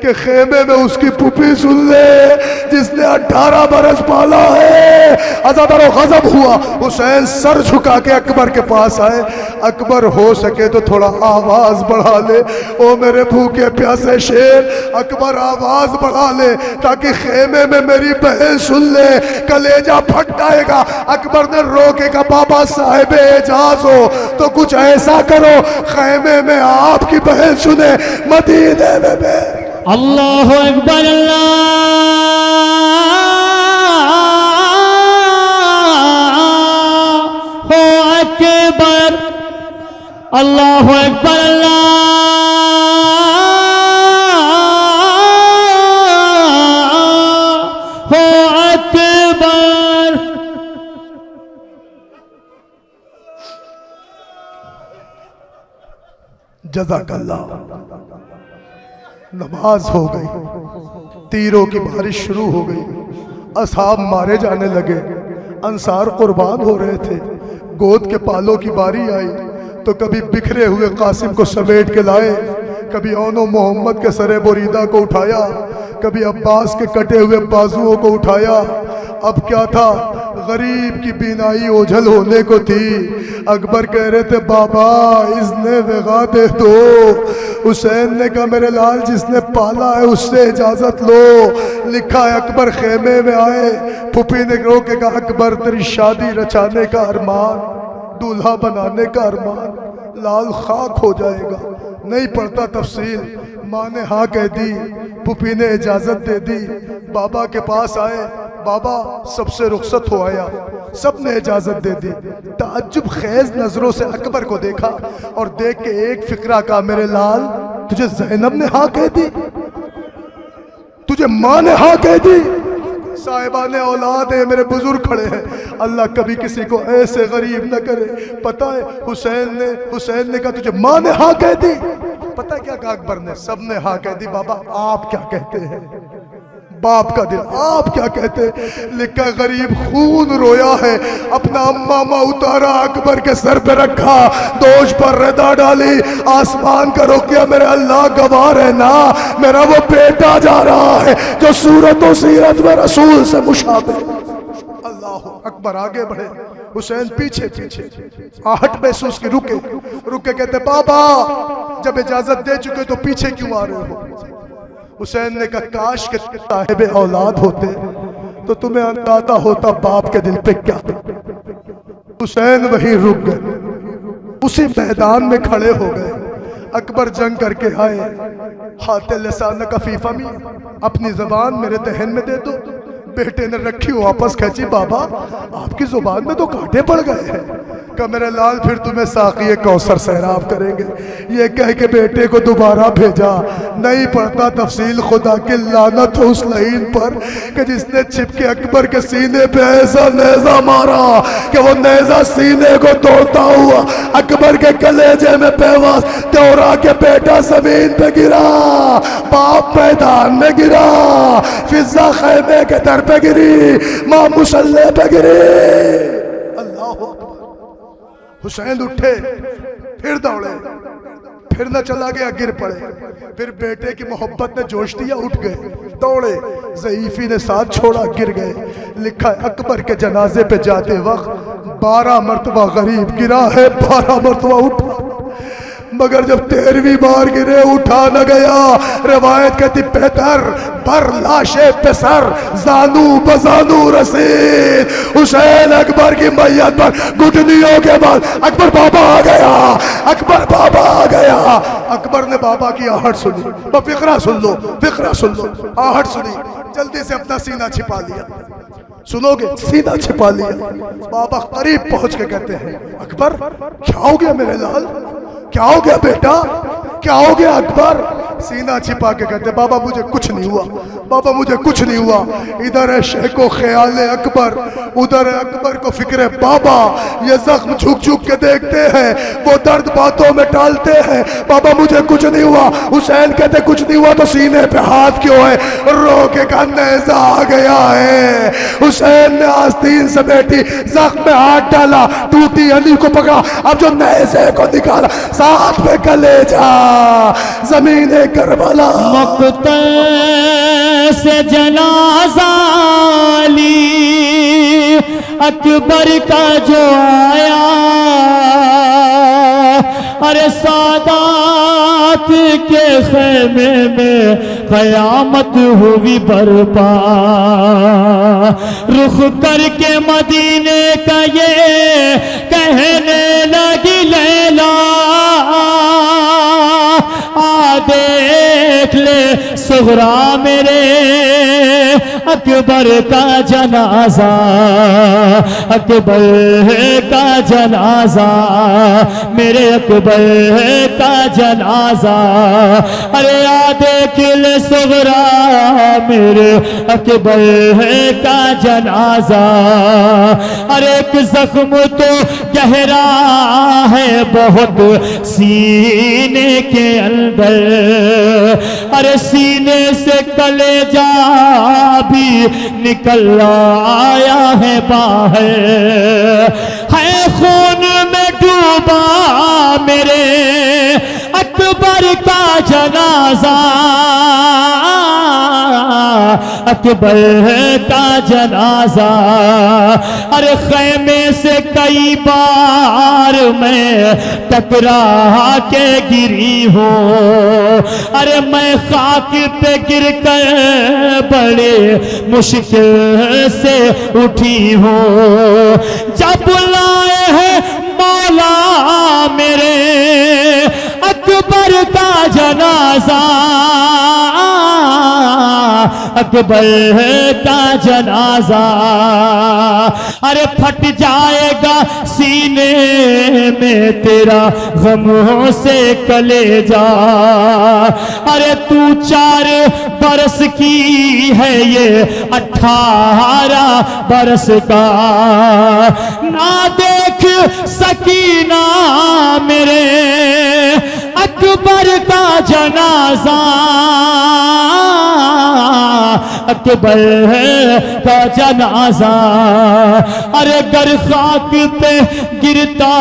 کہ خیمے میں اس کی پھوپھی سن لے جس نے 18 برس پالا ہے۔ عزادار و غضب ہوا، حسین سر جھکا کے اکبر کے پاس آئے۔ اکبر ہو سکے تو تھوڑا آواز بڑھا لے، او میرے بھوکے پیاسے شیر، اکبر آواز بڑھا لے تاکہ خیمے میں میری بہن سن لے، کلیجہ پھٹ جائے گا۔ اکبر نے رو کے کہا بابا صاحب اعجاز ہو تو کچھ ایسا کرو خیمے میں آپ کی بہن سنے، مدینے میں اللہ اکبر اللہ اکبر اللہ اکبر اللہ اکبر. جزاک اللہ. نماز ہو گئی، تیروں کی بارش شروع ہو گئی، اصحاب مارے جانے لگے، انصار قربان ہو رہے تھے. گود کے پالوں کی باری آئی تو کبھی بکھرے ہوئے قاسم کو سمیٹ کے لائے، کبھی اونو محمد کے سر بریدہ کو اٹھایا، کبھی عباس کے کٹے ہوئے بازوؤں کو اٹھایا. اب کیا تھا، غریب کی بینائی اوجھل ہونے کو تھی. اکبر کہہ رہے تھے بابا اذن وغا دے دو. حسین نے کہا میرے لال جس نے پالا ہے اس سے اجازت لو. لکھا ہے اکبر خیمے میں آئے، پھوپھی نے رو کے کہا اکبر تیری شادی رچانے کا ارمان، دولہا بنانے کا ارمان لال خاک ہو جائے گا. نہیں پڑھتا تفصیل. ماں نے ہاں کہہ دی، پھوپھی نے اجازت دے دی. بابا کے پاس آئے، بابا سب سے رخصت ہو آیا، سب نے اجازت دے دی. تعجب خیز نظروں سے اکبر کو دیکھا اور دیکھ کے ایک فکرہ کہا میرے لال تجھے زینب نے ہاں کہہ دی، تجھے ماں نے ہاں کہہ دی. صاحبان اولاد ہیں، میرے بزرگ کھڑے ہیں، اللہ کبھی کسی کو ایسے غریب نہ کرے. پتہ ہے حسین نے کہا تجھے ماں نے ہاں کہہ دی. پتہ کیا کہا اکبر نے؟ سب نے ہاں کہہ دی. بابا آپ کیا کہتے ہیں؟ باپ کا دل آپ کیا کہتے؟ لکھا غریب خون رویا ہے، اپنا امامہ اتارا اکبر کے سر پہ رکھا، دوش پر ردا ڈالی، آسمان کا رکیا میرے اللہ گواہ رہنا میرا وہ بیٹا جا رہا ہے جو صورت و سیرت میں رسول سے مشابہ. اللہ اکبر. آگے بڑھے، حسین پیچھے پیچھے. آہٹ محسوس کی، رکے کہتے بابا جب اجازت دے چکے تو پیچھے کیوں آ رہے ہو؟ حسین نے کہا کاش کہ صاحب اولاد ہوتے تو تمہیں اندازہ ہوتا باپ کے دل پہ کیا. حسین وہی رک گئے، اسی میدان میں کھڑے ہو گئے. اکبر جنگ کر کے آئے. ہاتھ لسانک فی فمی، اپنی زبان میرے دہن میں دے دو. بیٹے نے رکھی واپس کھینچی. بابا آپ کی زبان میں تو کانٹے پڑ گئے ہیں. کہ میرے لال پھر تمہیں ساقی کوثر سیراب کریں گے. یہ کہہ کے بیٹے کو دوبارہ بھیجا. نہیں پڑھتا تفصیل. خدا کی لعنت ہو اس لعین پر کہ جس نے چھپ کے اکبر کے سینے پہ ایسا نیزہ مارا کہ وہ نیزہ سینے کو توڑتا ہوا اکبر کے کلیجے میں پیواز تورا کے بیٹا زمین پہ گرا، باپ میدان میں گرا، فضا خیمے کے در پہ گری، ماں مسلح پہ گری. اللہ اکبر. حسین اٹھے، پھر دوڑے، پھر نہ چلا گیا، گر پڑے. پھر بیٹے کی محبت نے جوش دیا، اٹھ گئے، دوڑے. ضعیفی نے ساتھ چھوڑا، گر گئے. لکھا ہے اکبر کے جنازے پہ جاتے وقت 12 مرتبہ غریب گرا ہے، 12 مرتبہ اٹھا، مگر جب 13ویں بار گرے اٹھا نہ گیا. روایت کہتی بہتر پر لاشے پہ سر زانو بزانو رسید. حسین اکبر کی میت پر گھٹنیوں کے بعد اکبر بابا آ گیا، اکبر بابا آ گیا. اکبر نے بابا کی آہٹ سنی. وہ فقرہ سن لو، فقرہ سن لو. آہٹ سنی، جلدی سے اپنا سینہ چھپا لیا. سنو گے؟ سینہ چھپا لیا. بابا قریب پہنچ کے کہتے ہیں اکبر کیا ہو گیا میرے لال، کیا ہو گیا بیٹا، کیا ہو گیا اکبر؟ سینہ چھپا کے کہتے بابا مجھے کچھ نہیں ہوا، بابا مجھے کچھ نہیں ہوا. ادھر ہے شیخ کو خیال اکبر، ادھر ہے اکبر کو فکر بابا. یہ زخم جھک جھک کے دیکھتے ہیں، وہ درد باتوں میں ڈالتے ہیں. بابا مجھے کچھ نہیں ہوا. حسین کہتے کچھ نہیں ہوا تو سینے پہ ہاتھ کیوں ہے؟ رو کے کہا نیزہ آ گیا ہے. حسین نے آستین سے بیٹھی زخم میں ہاتھ ڈالا، ٹوٹی علی کو پکڑا. اب جو نیزے کو نکالا ساتھ میں کلیجا زمین کربلا. مقتل سے جنازہ علی اکبر کا جو آیا، ارے سادات کے خیمے میں قیامت ہوئی برپا. رخ کر کے مدینے کا یہ کہنے لگی لیلا، دیکھ لے صغرا میرے اکبر کا جنازہ، اکبر کا جنازہ، میرے اکبر کا جنازہ، ارے آ دیکھ لے صغرا میرے اکبر کا جنازہ، ارے ایک زخم تو گہرا ہے بہت سینے کے اندر، ارے سینے سے کلیجہ بھی نکل آیا ہے باہر، ہے خون میں ڈوبا میرے اکبر کا جنازہ، اکبر کا جنازہ، ارے خیمے سے کئی بار میں ٹکرا کے گری ہوں، ارے میں خاک پہ گر کر بڑے مشکل سے اٹھی ہوں، جب لائے ہیں مولا میرے اکبر کا جنازہ، اکبر کا جنازہ، ارے پھٹ جائے گا سینے میں تیرا غموں سے کلیجہ، ارے تو 4 برس کی ہے یہ 18 برس کا، نہ دیکھ سکینہ میرے اکبر کا جنازہ، اکبر کا جنازہ، ارے گر خاک پہ گرتا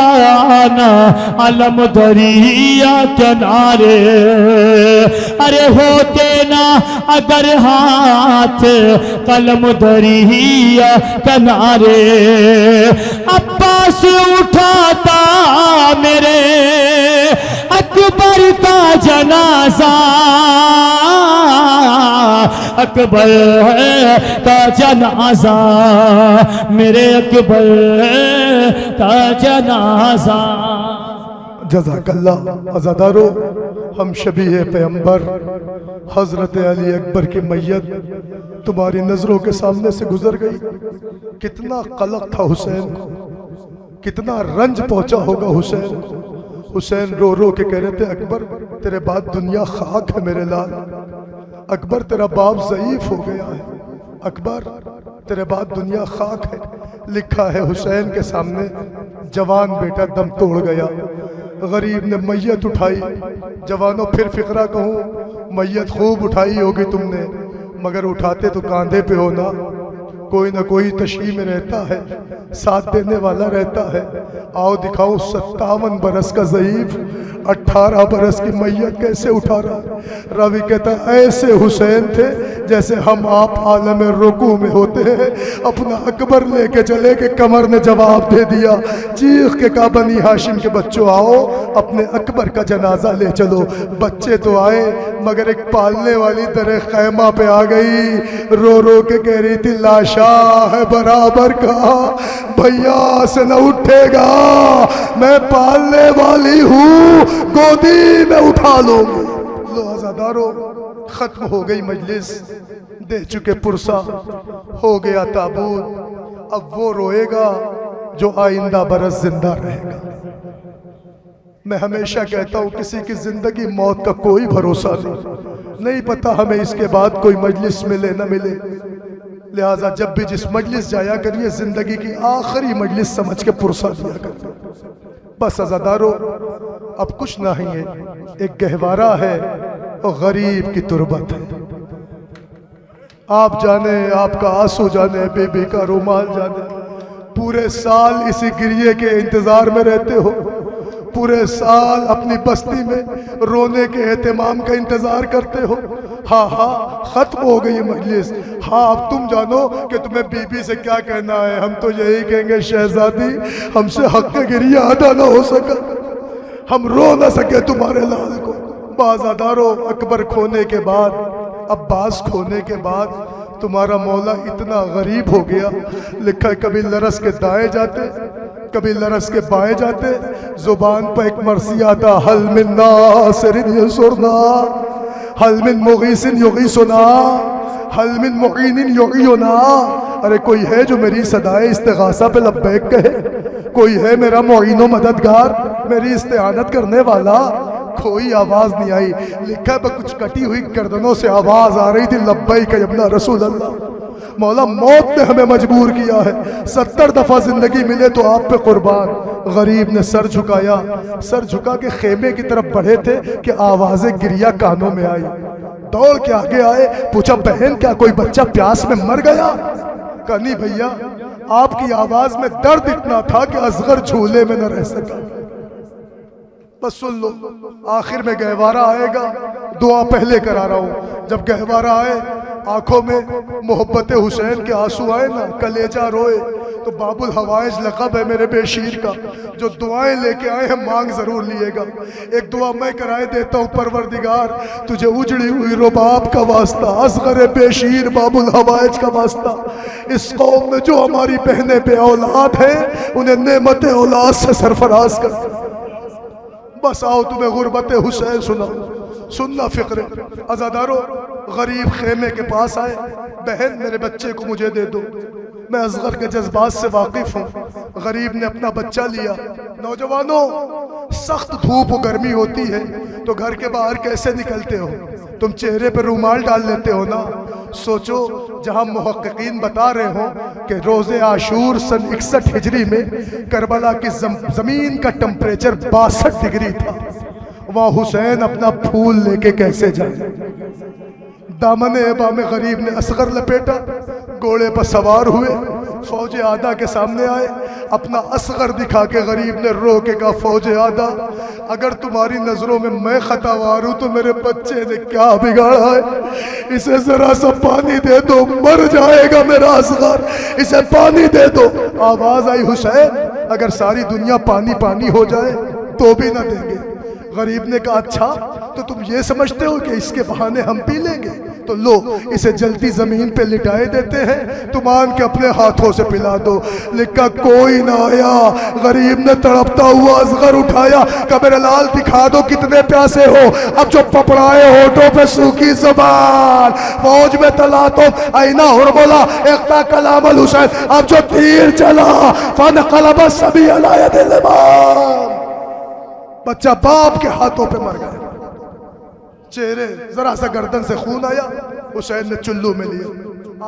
نا علم دریا کنارے، ارے ہوتے نا اگر ہاتھ قلم دریا کنارے، عباس اٹھاتا میرے اکبر کا جنازہ، اکبر کا جنازہ، میرے اکبر کا جنازہ۔ جزاک اللہ عزادارو، ہم شبیہ پیغمبر حضرت علی اکبر کی میت تمہاری نظروں کے سامنے سے گزر گئی، کتنا قلق تھا حسین کو، کتنا رنج پہنچا ہوگا حسین۔ حسین رو رو کے کہہ رہے تھے اکبر تیرے بعد دنیا خاک ہے میرے لال، اکبر تیرا باپ ضعیف ہو گیا ہے، اکبر تیرے بعد دنیا خاک ہے۔ لکھا ہے حسین کے سامنے جوان بیٹا دم توڑ گیا، غریب نے میت اٹھائی۔ جوانوں پھر فقرہ کہوں، میت خوب اٹھائی ہوگی تم نے، مگر اٹھاتے تو کاندھے پہ ہونا، کوئی نہ کوئی تشریح میں رہتا ہے، ساتھ دینے والا رہتا ہے۔ آؤ دکھاؤں 57 برس کا ضعیف 18 برس کی میت کیسے اٹھا رہا۔ راوی کہتا ایسے حسین تھے جیسے ہم آپ عالم رکوع میں ہوتے ہیں، اپنا اکبر لے کے چلے کہ کمر نے جواب دے دیا، چیخ کے کہا بنی ہاشم کے بچوں آؤ اپنے اکبر کا جنازہ لے چلو۔ بچے تو آئے مگر ایک پالنے والی در خیمہ پہ آ گئی، رو رو کے کہہ رہی تھی لاشا ہے برابر کا، بھیا سے نہ اٹھے گا، میں پالنے والی ہوں، گودی میں اٹھا لو گی۔ لو عزادارو، ختم ہو گئی مجلس، دے چکے پرسہ، ہو گیا تابوت، اب وہ روئے گا جو آئندہ برس زندہ رہے گا۔ میں ہمیشہ کہتا ہوں کسی کی زندگی موت کا کوئی بھروسہ نہیں پتا ہمیں اس کے بعد کوئی مجلس ملے نہ ملے، لہٰذا جب بھی جس مجلس جایا کریے زندگی کی آخری مجلس سمجھ کے پرسہ دیا کریے۔ بس عزادارو اب کچھ نہیں ہے، ایک گہوارہ ہے اور غریب کی تربت ہے۔ آپ جانے، آپ کا آنسو جانے، بی بی کا رومال جانے، پورے سال اسی گریے کے انتظار میں رہتے ہو، پورے سال اپنی بستی میں رونے کے اہتمام کا انتظار کرتے ہو۔ ہاں ہاں ختم ہو گئی مجلس، ہاں اب تم جانو کہ تمہیں بی بی سے کیا کہنا ہے۔ ہم تو یہی کہیں گے شہزادی ہم سے حق گریہ ادا نہ ہو سکا، ہم رو نہ سکے تمہارے لال کو۔ بازادارو اکبر کھونے کے بعد، عباس کھونے کے بعد تمہارا مولا اتنا غریب ہو گیا، لکھا ہے کبھی لرس کے دائیں جاتے کبھی لرس کے بائیں جاتے، زبان پہ ایک مرثیہ آتا حل من ناصر ینصرنا، حل من مغیث یغیثنا حل من معین یعیننا. ارے کوئی ہے جو میری صدائے استغاثہ پہ لبیک کہے؟ کوئی ہے میرا معین و مددگار، میری استعانت کرنے والا؟ کوئی آواز نہیں آئی. لکھا ہے کچھ کٹی ہوئی گردنوں سے آواز آ رہی تھی، لبیک یا ابن رسول اللہ. مولا موت نے ہمیں مجبور کیا ہے، 70 دفعہ زندگی ملے تو آپ پہ قربان. غریب نے سر جھکایا، سر جھکا کے خیمے کی طرف بڑھے تھے کہ آواز گریہ کانوں میں آئی. دوڑ کے آگے آئے، پوچھا بہن کیا کوئی بچہ پیاس میں مر گیا؟ کہا نہیں بھیا، آپ کی آواز میں درد اتنا تھا کہ اصغر جھولے میں نہ رہ سکا. بس سن لو، آخر میں گہوارہ آئے گا. دعا پہلے کرا رہا ہوں. جب گہوارہ آئے، آنکھوں میں محبت حسین کے آنسو آئے نا، کلیجہ روئے. تو باب الحوائج لقب ہے میرے بے شیر کا. جو دعائیں لے کے آئے ہیں مانگ ضرور لیے گا. ایک دعا میں کرائے دیتا ہوں، پروردگار تجھے اجڑی ہوئی رباب کا واسطہ، اصغر بے شیر باب الحوائج کا واسطہ، اس قوم میں جو ہماری بہنیں بے اولاد ہیں انہیں نعمت اولاد سے سرفراز کر. بس آؤ تمہیں غربت حسین سننا فکر. عزادارو، غریب خیمے کے پاس آئے، بہن میرے بچے کو مجھے دے دو. میں اصغر کے جذبات سے واقف ہوں. غریب نے اپنا بچہ لیا. نوجوانوں، سخت دھوپ و گرمی ہوتی ہے تو گھر کے باہر کیسے نکلتے ہو؟ تم چہرے پہ رومال ڈال لیتے ہو نا. سوچو، جہاں محققین بتا رہے ہوں کہ روز عاشور سن 61 ہجری میں کربلا کی زمین کا ٹمپریچر 62 ڈگری تھا، وہاں حسین اپنا پھول لے کے کیسے جائے؟ دامن ابا میں غریب نے اصغر لپیٹا، گھوڑے پر سوار ہوئے، فوج آدھا کے سامنے آئے. اپنا اصغر دکھا کے غریب نے رو کے کہا فوج آدھا، اگر تمہاری نظروں میں خطاوار ہوں تو میرے بچے نے کیا بگاڑا ہے؟ اسے ذرا سا پانی دے دو، مر جائے گا میرا اصغر، اسے پانی دے دو. آواز آئی حسین اگر ساری دنیا پانی پانی ہو جائے تو بھی نہ دیں گے. غریب نے کہا اچھا تو تم یہ سمجھتے ہو کہ اس کے بہانے ہم پی لیں گے؟ تو لو اسے جلتی زمین پہ لٹائے دیتے ہیں، تم آن کے اپنے ہاتھوں سے پلا دو. لکھا کوئی نہ آیا. غریب نے تڑپتا ہوا اصغر اٹھایا، کہ میرے لال دکھا دو کتنے پیاسے ہو. اب جو پپڑائے ہونٹوں پہ سوکھی زبان، فوج میں تلا تو اینا ہرملا اقتا کلام الحسین. اب جو تیر چلا فانقلب الصبی علی ید الامام، بچہ باپ کے ہاتھوں پہ مر گیا. چہرے ذرا سا گردن سے خون آیا، حسین نے چلو میں لیا.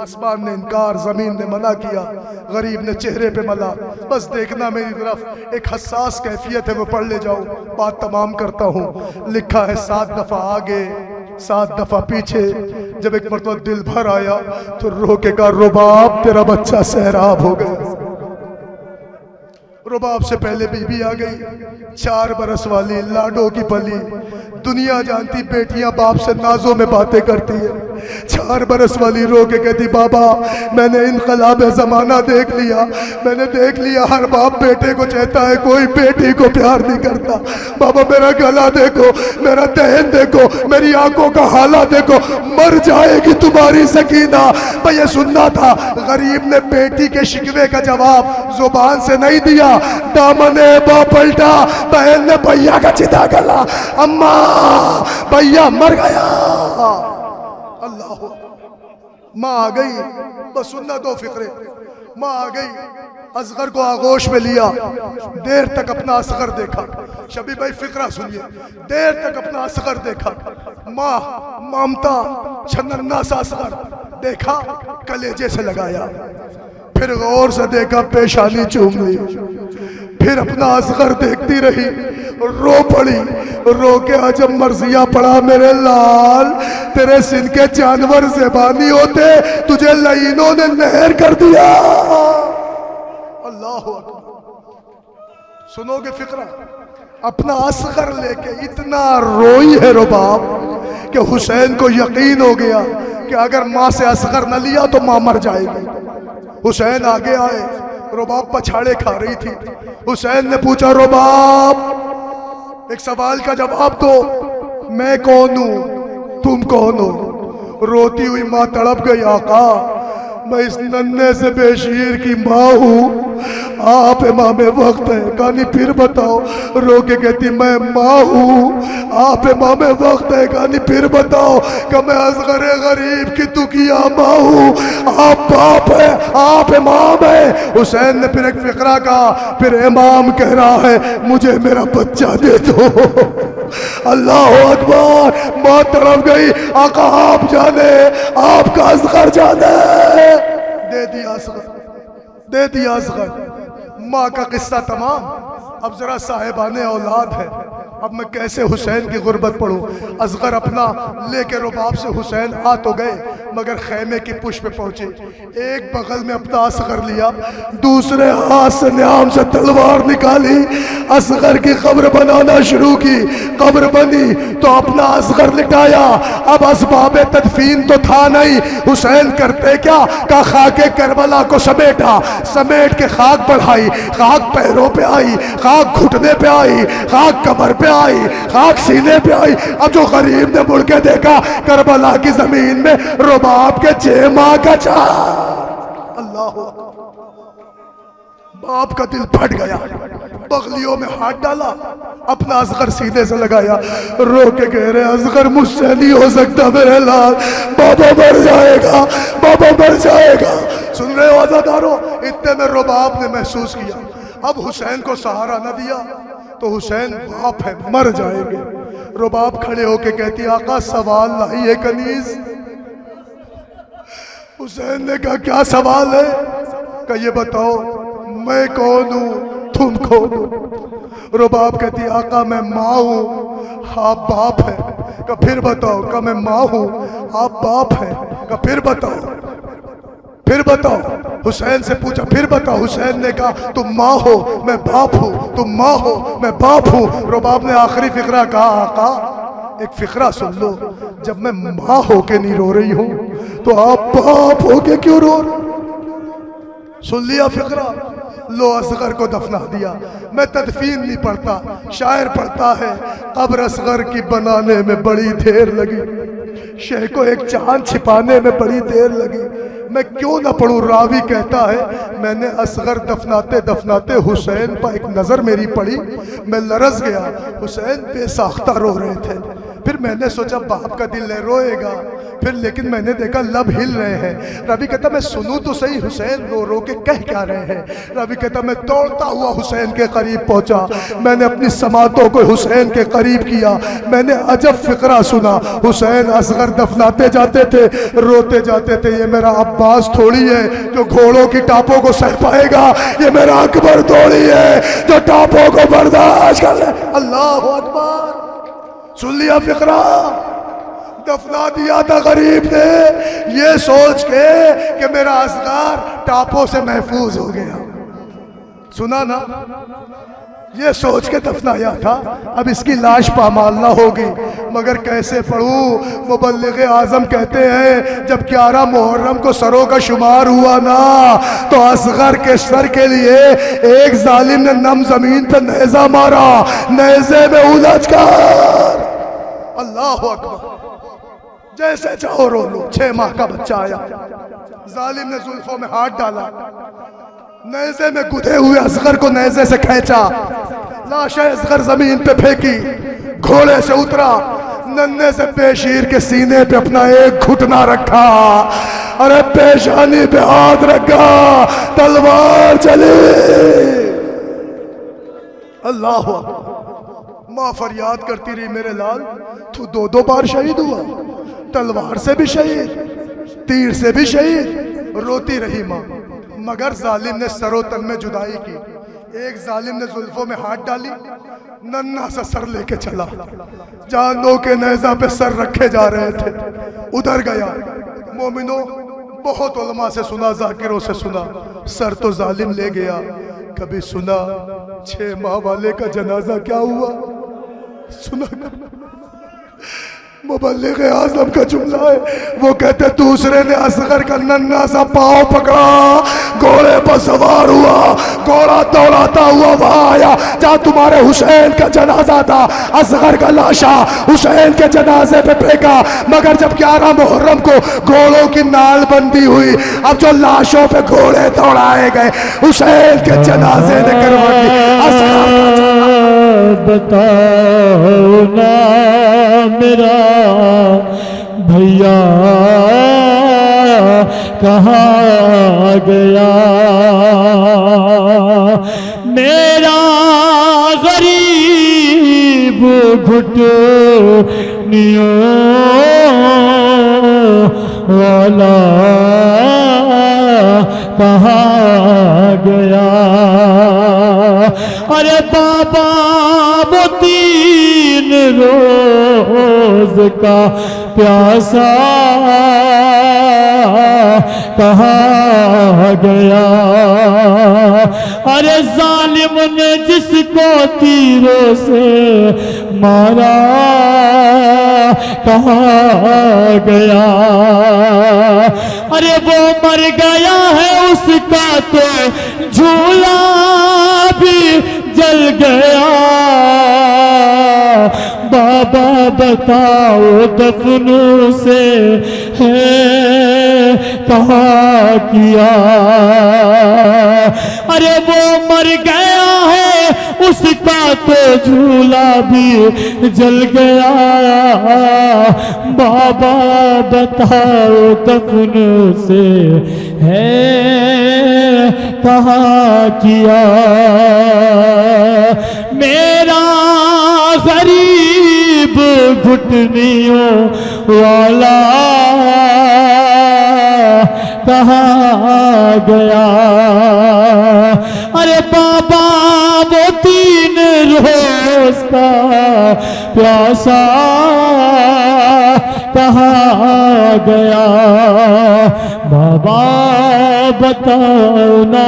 آسمان نے انکار، زمین نے منع کیا، غریب نے چہرے پہ ملا. بس دیکھنا میری طرف، ایک حساس کیفیت ہے وہ پڑھ لے جاؤ. بات تمام کرتا ہوں. لکھا ہے 7 دفعہ آگے 7 دفعہ پیچھے. جب ایک مرتبہ دل بھر آیا تو رو کے کہا رباب تیرا بچہ سہراب ہو گیا. رباب سے پہلے بی بی آ گئی، 4 برس والی، لاڈو کی پلی. دنیا جانتی بیٹیاں باپ سے نازوں میں باتیں کرتی ہیں. 4 برس والی رو کے کہتی بابا میں نے انقلاب زمانہ دیکھ لیا، میں نے دیکھ لیا ہر باپ بیٹے کو چاہتا ہے، کوئی بیٹی کو پیار نہیں کرتا. بابا میرا گلا دیکھو، میرا دہن دیکھو، میری آنکھوں کا حالہ دیکھو، مر جائے گی تمہاری سکینہ. میں یہ سننا تھا. غریب نے بیٹی کے شکوے کا جواب زبان سے نہیں دیا، دامن با پلٹا. بہن نے بھیا کا چتا گلا، اماں بھیا مر گیا. اللہ ماں آ گئی. بس سننا 2 فقرے. ماں آ گئی، اصغر کو آغوش میں لیا، دیر تک اپنا اصغر دیکھا. شبی بھائی فقرہ سنیے. دیر تک اپنا اصغر دیکھا. ماں مامتا چھننا سا اصغر دیکھا، کلیجے سے لگایا. پھر غور سے دیکھا، پیشانی چوم لی. پھر اپنا اصغر دیکھتی رہی، رو پڑی. رو کے عجب مرضیہ پڑا میرے لال، تیرے سن کے جانور زبانی ہوتے، تجھے لعینوں نے نہر کر دیا. اللہ اکبر. سنو گے فقرہ؟ اپنا اصغر لے کے اتنا روئی ہے رباب کہ حسین کو یقین ہو گیا کہ اگر ماں سے اصغر نہ لیا تو ماں مر جائے گی. حسین آگے آئے، رباب پچھاڑے کھا رہی تھی. حسین نے پوچھا رباب ایک سوال کا جواب دو، میں کون ہوں، تم کون ہو؟ روتی ہوئی ماں تڑپ گئی، آقا میں اس ننھے سے بے شیر کی ماں ہوں آپ امام وقت ہے. کہانی پھر بتاؤ. رو کے کہتی میں ماں ہوں. آپ امام وقت ہے. کہانی پھر بتاؤ کہ میں اصغر غریب کی تکیہ ماں ہوں. آپ باپ ہے, آپ امام ہے. حسین نے پھر ایک فقرہ کہا. پھر امام کہہ رہا ہے مجھے میرا بچہ دے دو. اللہ اکبر. ماں تڑپ گئی. آقا آپ جانے, آپ کا اصغر جانے. دے دیا اصغر, دے دیا اصغر. ماں کا قصہ تمام. اب ذرا صاحبان اولاد ہے. اب میں کیسے حسین کی غربت پڑھوں. اصغر اپنا لے کے رباب سے حسین آ تو گئے مگر خیمے کی پشت پہ پہنچے. ایک بغل میں اپنا اصغر لیا, دوسرے ہاتھ سے نیام سے تلوار نکالی, اصغر کی قبر بنانا شروع کی. قبر بنی تو اپنا اصغر لٹایا. اب اسباب تدفین تو تھا نہیں. حسین کرتے کیا کہ خاک کربلا کو سمیٹا, سمیٹ کے خاک بڑھائی. خاک پیروں پہ آئی, خاک گھٹنے پہ آئی, خاک کمر پہ آئی, خاک سینے پہ آئی. اب جو غریب نے مڑ کے دیکھا کربلا کی زمین میں رباب کے 6 ماہ کا چار. اللہ باپ کا دل پھٹ گیا. بغلیوں میں ہاتھ ڈالا, اپنا اصغر سینے سے لگایا. رو کے کہہ رہے اصغر مجھ سے نہیں ہو سکتا میرے لال. بابا مر جائے گا, بابا مر جائے گا. سن رہے ہو عزادارو. اتنے میں رباب نے محسوس کیا اب حسین کو سہارا نہ دیا تو حسین باپ ہے, مر جائیں گے. رباب کھڑے ہو کے کہتی آقا سوال لائی ہے کنیز. حسین نے کہا کیا سوال ہے؟ کہ یہ بتاؤ میں کون ہوں, تم کون ہو؟ رباب کہتی آقا میں ماں ہوں, آپ باپ ہیں. کہ پھر بتاؤ. کہ میں ماں ہوں, آپ باپ ہیں. کہ پھر بتاؤ, پھر بتاؤ. حسین سے پوچھا پھر بتاؤ. حسین نے کہا تم ماں ہو میں باپ ہوں, تم ماں ہو میں باپ ہوں. رباب نے آخری فقرہ کہا آقا ایک فقرہ سن لو. جب میں ماں ہو کے نہیں رو رہی ہوں تو آپ باپ ہو کے کیوں رو رہے؟ سن لیا فقرہ. لو اصغر کو دفنا دیا. میں تدفین نہیں پڑھتا, شاعر پڑھتا ہے قبر اصغر کی بنانے میں بڑی دیر لگی, شہ کو ایک چاند چھپانے میں بڑی دیر لگی. میں کیوں نہ پڑھوں. راوی کہتا ہے میں نے اصغر دفناتے دفناتے حسین پر ایک نظر میری پڑی, میں لرز گیا. حسین بے ساختہ رو رہے تھے. پھر میں نے سوچا باپ کا دل روئے گا, پھر لیکن میں نے دیکھا لب ہل رہے ہیں. راوی کہتا میں سنوں تو صحیح حسین رو رو کے کہہ کیا رہے ہیں. راوی کہتا میں دوڑتا ہوا حسین کے قریب پہنچا. میں نے اپنی سماعتوں کو حسین کے قریب کیا. میں نے عجب فقرہ سنا. حسین اصغر دفناتے جاتے تھے, روتے جاتے تھے. یہ میرا عباس تھوڑی ہے جو گھوڑوں کی ٹاپوں کو سہ پائے گا, یہ میرا اکبر تھوڑی ہے جو ٹاپوں کو برداشت کر لے. اللہ اکبر. سن لیا فقرہ. دفنا دیا تھا غریب نے یہ سوچ کے کہ میرا اصغر ٹاپوں سے محفوظ ہو گیا. سنا نا, یہ سوچ کے دفنایا تھا. اب اس کی لاش پامال نہ ہوگی مگر کیسے پڑھوں. مبلغ اعظم کہتے ہیں جب 11 محرم کو سروں کا شمار ہوا نا تو اصغر کے سر کے لیے ایک ظالم نے نم زمین پہ نیزہ مارا, نیزے میں الجھ کر. اللہ اکبر. جیسے چاہو رو لو. 6 ماہ کا بچہ آیا, ظالم نے زلفوں میں ہاتھ ڈالا, نیزے میں گدھے ہوئے اصغر کو نیزے سے کھینچا. لاش اصغر زمین پہ پھینکی, گھوڑے سے اترا, ننے سے پیشیر کے سینے پہ اپنا ایک گھٹنا رکھا, ارے پیشانی پہ ہاتھ رکھا, تلوار چلی. اللہ اکبر. ماں فریاد کرتی رہی میرے لال تو 2 بار شہید ہوا, تلوار سے بھی شہید, تیر سے بھی شہید. روتی رہی ماں مگر ظالم نے سر و تن میں جدائی کی. ایک ظالم نے زلفوں میں ہاتھ ڈالی, ننھا سا سر لے کے چلا. جانوں کے نیزہ پہ سر رکھے جا رہے تھے, ادھر گیا. مومنوں بہت علماء سے سنا, ذاکروں سے سنا, سر تو ظالم لے گیا. کبھی سنا 6 ماہ والے کا جنازہ کیا ہوا؟ سنا مبلغ اعظم کا جملہ ہے، وہ کہتے دوسرے نے اصغر کا ننھا سا پاؤں پکڑا، گھوڑے پر سوار ہوا، گھوڑا دوڑاتا ہوا وہاں آیا جہاں تمہارے حسین کا جنازہ تھا، اصغر کا لاشا حسین کے جنازے پہ پھینکا، مگر جب 11 محرم کو گھوڑوں کی نال بندی ہوئی، اب جو لاشوں پہ گھوڑے دوڑائے گئے، حسین کے جنازے نے کروٹ دی، اصغر کا بتاؤ نا میرا بھیا کہاں گیا، میرا غریب گھٹنیوں والا کہاں گیا، ارے بابا وہ 3 روز کا پیاسا کہاں گیا، ارے ظالم نے جس کو تیروں سے مارا کہاں گیا، ارے وہ مر گیا ہے اس کا تو جھولا بھی جل گیا، بابا بتاؤ دفن سے ہے کہاں کیا، ارے وہ مر گیا ہے اس کا تو جھولا بھی جل گیا، بابا بتاؤ دفن سے ہے کہاں کیا، میرا غریب گھٹنیوں والا کہاں گیا، ارے بابا وہ 3 روز کا پیاسا کہاں گیا، بابا بتاؤ نا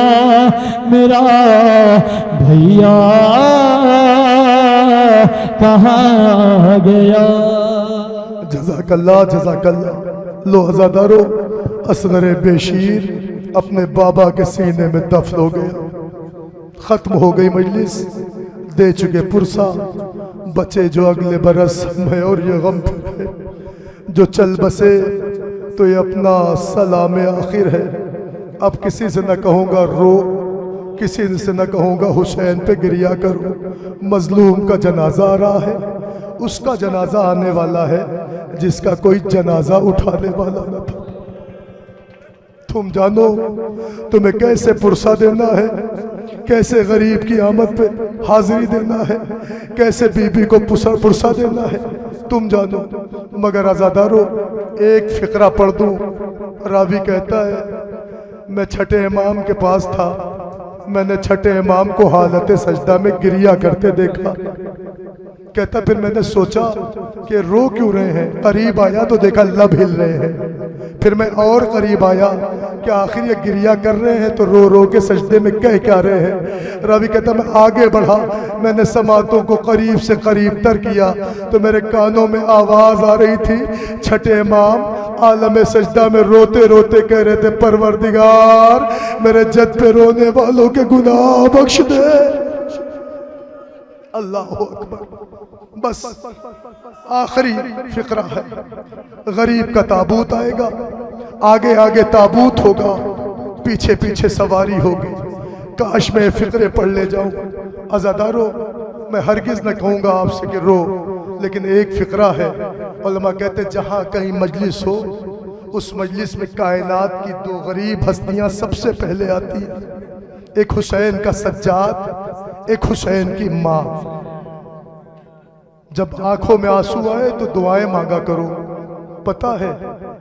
میرا بھیا کہاں گیا۔ جزاک اللہ جزاک اللہ۔ لو عزادارو، اصغر بشیر اپنے بابا کے سینے میں دفن ہو گیا، ختم ہو گئی مجلس، دے چکے پرسا، بچے جو اگلے برس میں اور یہ غم پہ جو چل بسے تو یہ اپنا سلام آخر ہے۔ اب کسی سے نہ کہوں گا رو، کسی سے نہ کہوں گا حسین پہ گریا کرو، مظلوم کا جنازہ آ رہا ہے، اس کا جنازہ آنے والا ہے جس کا کوئی جنازہ اٹھانے والا نہ تھا۔ تم جانو تمہیں کیسے پرسہ دینا ہے، کیسے غریب کی آمد پہ حاضری دینا ہے، کیسے بی بی کو پرسہ دینا ہے، تم جانو۔ مگر عزادارو ایک فقرہ پڑھ دوں۔ راوی کہتا ہے میں چھٹے امام کے پاس تھا، میں نے چھٹے امام کو حالت سجدہ میں گریا کرتے دیکھا۔ کہتا پھر میں نے سوچا کہ رو کیوں رہے ہیں، قریب آیا تو دیکھا لب ہل رہے ہیں، پھر میں اور قریب آیا کہ آخر یہ گریا کر رہے ہیں تو رو رو کے سجدے میں کہہ کیا رہے ہیں۔ راوی کہتا میں آگے بڑھا، میں نے سماعتوں کو قریب سے قریب تر کیا تو میرے کانوں میں آواز آ رہی تھی، چھٹے امام عالم سجدہ میں روتے روتے کہہ رہے تھے پروردگار میرے جد پہ رونے والوں کے گناہ بخش دے۔ اللہ اکبر۔ بس آخری فقرہ ہے، غریب کا تابوت آئے گا، آگے آگے تابوت ہوگا، پیچھے پیچھے سواری ہوگی۔ کاش میں فقرے پڑھ لے جاؤں۔ عزادارو میں ہرگز نہ کہوں گا آپ سے کہ رو، لیکن ایک فقرہ ہے۔ علماء کہتے جہاں کہیں مجلس ہو، اس مجلس میں کائنات کی 2 غریب ہستیاں سب سے پہلے آتی ہیں، ایک حسین کا سجاد، ایک حسین کی ماں۔ جب آنکھوں میں آنسو آئے تو دعائیں مانگا کرو۔ پتہ ہے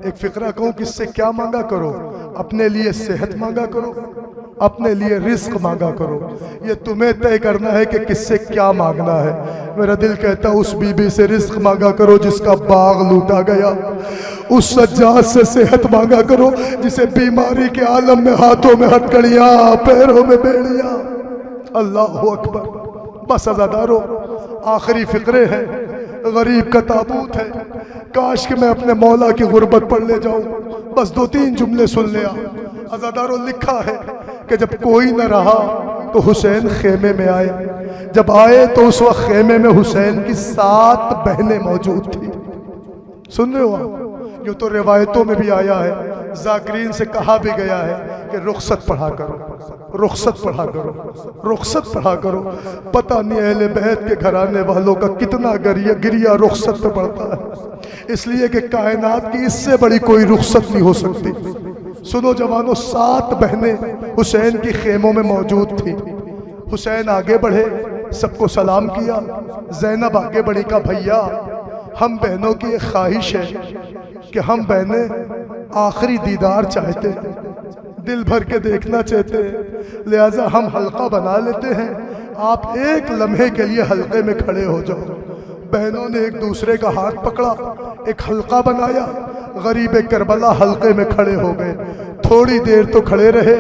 ایک فقرہ کہوں کس سے کیا مانگا کرو؟ اپنے لیے صحت مانگا کرو، اپنے لیے رزق مانگا کرو۔ یہ تمہیں طے کرنا ہے کہ کس سے کیا مانگنا ہے۔ میرا دل کہتا اس بی بی سے رزق مانگا کرو جس کا باغ لوٹا گیا، اس سجاد سے صحت مانگا کرو جسے بیماری کے عالم میں ہاتھوں میں ہتکڑیاں پیروں میں بیڑیاں۔ اللہ اکبر۔ بس عزادارو آخری فقرے ہیں، غریب کا تابوت ہے، کاش کہ میں اپنے مولا کی غربت پڑھ لے جاؤں، بس 2-3 جملے سن لیا۔ عزاداروں لکھا ہے کہ جب کوئی نہ رہا تو حسین خیمے میں آئے، جب آئے تو اس وقت خیمے میں حسین کی 7 بہنیں موجود تھیں۔ سن رہے ہو آپ؟ یوں تو روایتوں میں بھی آیا ہے، ذاکرین سے کہا بھی گیا ہے کہ رخصت پڑھا کرو، رخصت پڑھا کرو، رخصت پڑھا کرو۔ پتہ نہیں اہل بیت کے گھرانے والوں کا کتنا گریہ رخصت پہ پڑتا ہے، اس لیے کہ کائنات کی اس سے بڑی کوئی رخصت نہیں ہو سکتی۔ سنو جوانوں، 7 بہنیں حسین کی خیموں میں موجود تھیں۔ حسین آگے بڑھے، سب کو سلام کیا۔ زینب آگے بڑھی، کہا بھیا ہم بہنوں کی ایک خواہش ہے کہ ہم بہنیں آخری دیدار چاہتے ہیں، دل بھر کے دیکھنا چاہتے ہیں، لہٰذا ہم حلقہ بنا لیتے ہیں، آپ ایک لمحے کے لیے حلقے میں کھڑے ہو جاؤ۔ بہنوں نے ایک دوسرے کا ہاتھ پکڑا، ایک حلقہ بنایا، غریب کربلا حلقے میں کھڑے ہو گئے۔ تھوڑی دیر تو کھڑے رہے،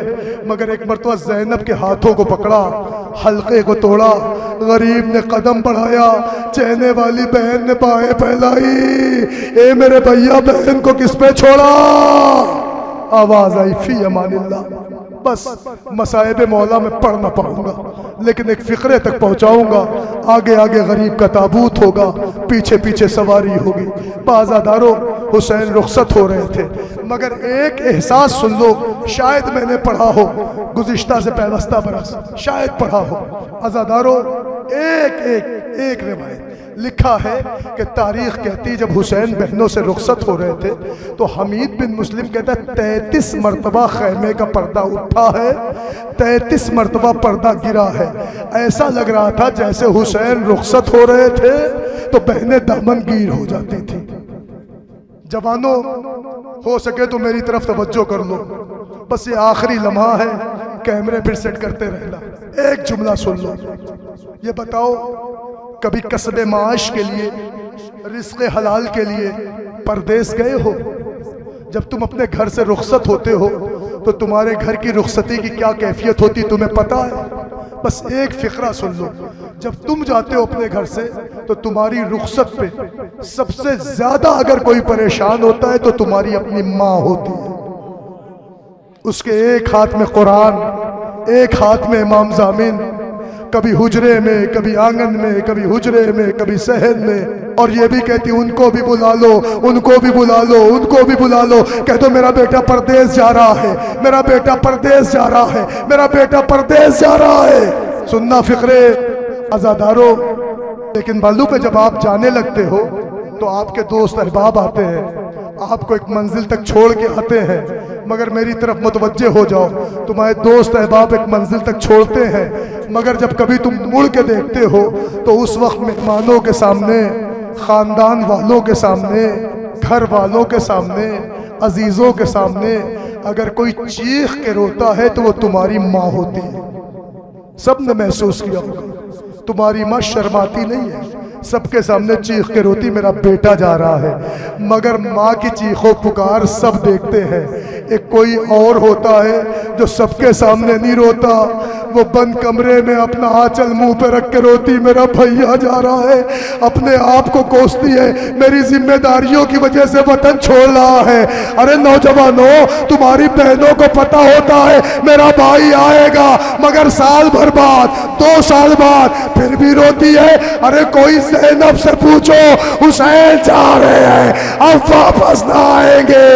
مگر ایک مرتبہ زینب کے ہاتھوں کو پکڑا، حلقے کو توڑا، غریب نے قدم بڑھایا، چہنے والی بہن نے بائیں پھیلائی، اے میرے بھیا بہن کو کس پہ چھوڑا؟ آواز آئی فی امان اللہ۔ بس مصائب مولا میں پڑھ نہ پاؤں گا، لیکن ایک فقرے تک پہنچاؤں گا۔ آگے آگے غریب کا تابوت ہوگا، پیچھے پیچھے سواری ہوگی۔ بازاداروں، حسین رخصت ہو رہے تھے، مگر ایک احساس سن لو، شاید میں نے پڑھا ہو گزشتہ سے پیوستہ برس، شاید پڑھا ہو۔ عزاداروں، ایک روایت لکھا ہے کہ تاریخ کہتی جب حسین بہنوں سے رخصت ہو رہے تھے تو حمید بن مسلم کہتا ہے 33 مرتبہ خیمے کا پردہ اٹھا ہے، 33 مرتبہ پردہ گرا ہے۔ ایسا لگ رہا تھا جیسے حسین رخصت ہو رہے تھے تو بہنیں دامن گیر ہو جاتی تھی۔ جوانوں، ہو سکے تو میری طرف توجہ کر لو، بس یہ آخری لمحہ ہے، کیمرے پھر سیٹ کرتے رہنا۔ ایک جملہ سن لو، یہ بتاؤ کبھی کسب معاش کے لیے، رزق حلال کے لیے پردیس گئے ہو؟ جب تم اپنے گھر سے رخصت ہوتے ہو تو تمہارے گھر کی رخصتی کی کیا کیفیت ہوتی تمہیں پتہ ہے؟ بس ایک فقرہ سن لو، جب تم جاتے ہو اپنے گھر سے تو تمہاری رخصت پہ سب سے زیادہ اگر کوئی پریشان ہوتا ہے تو تمہاری اپنی ماں ہوتی ہے۔ اس کے ایک ہاتھ میں قرآن، ایک ہاتھ میں امام ضامن، کبھی حجرے میں، کبھی آنگن میں، کبھی حجرے میں، کبھی صحن میں، اور یہ بھی کہتی ان کو بھی بلا لو، ان کو بھی بلا لو، ان کو بھی بلا لو، کہہ دو میرا بیٹا پردیس جا رہا ہے، میرا بیٹا پردیس جا رہا ہے، میرا بیٹا پردیس جا رہا ہے۔ سننا فقرے عزاداروں، لیکن معلوم ہے جب آپ جانے لگتے ہو تو آپ کے دوست احباب آتے ہیں، آپ کو ایک منزل تک چھوڑ کے آتے ہیں، مگر میری طرف متوجہ ہو جاؤ، تمہارے دوست احباب ایک منزل تک چھوڑتے ہیں، مگر جب کبھی تم مڑ کے دیکھتے ہو تو اس وقت مہمانوں کے سامنے، خاندان والوں کے سامنے، گھر والوں کے سامنے، عزیزوں کے سامنے اگر کوئی چیخ کے روتا ہے تو وہ تمہاری ماں ہوتی ہے۔ سب نے محسوس کیا ہوگا، تمہاری ماں شرماتی نہیں ہے، سب کے سامنے چیخ کے روتی میرا بیٹا جا رہا ہے، مگر ماں کی چیخ و پکار سب دیکھتے ہیں۔ ایک کوئی اور ہوتا ہے جو سب کے سامنے نہیں روتا، وہ بند کمرے میں اپنا آنچل منہ پہ رکھ کے روتی میرا بھیا جا رہا ہے، اپنے آپ کو کوستی ہے میری ذمہ داریوں کی وجہ سے وطن چھوڑ رہا ہے۔ ارے نوجوانوں، تمہاری بہنوں کو پتہ ہوتا ہے میرا بھائی آئے گا، مگر سال بھر بعد، 2 سال بعد پھر بھی روتی ہے۔ ارے کوئی زینب سے پوچھو حسین جا رہے ہیں، اب واپس نہ آئیں گے۔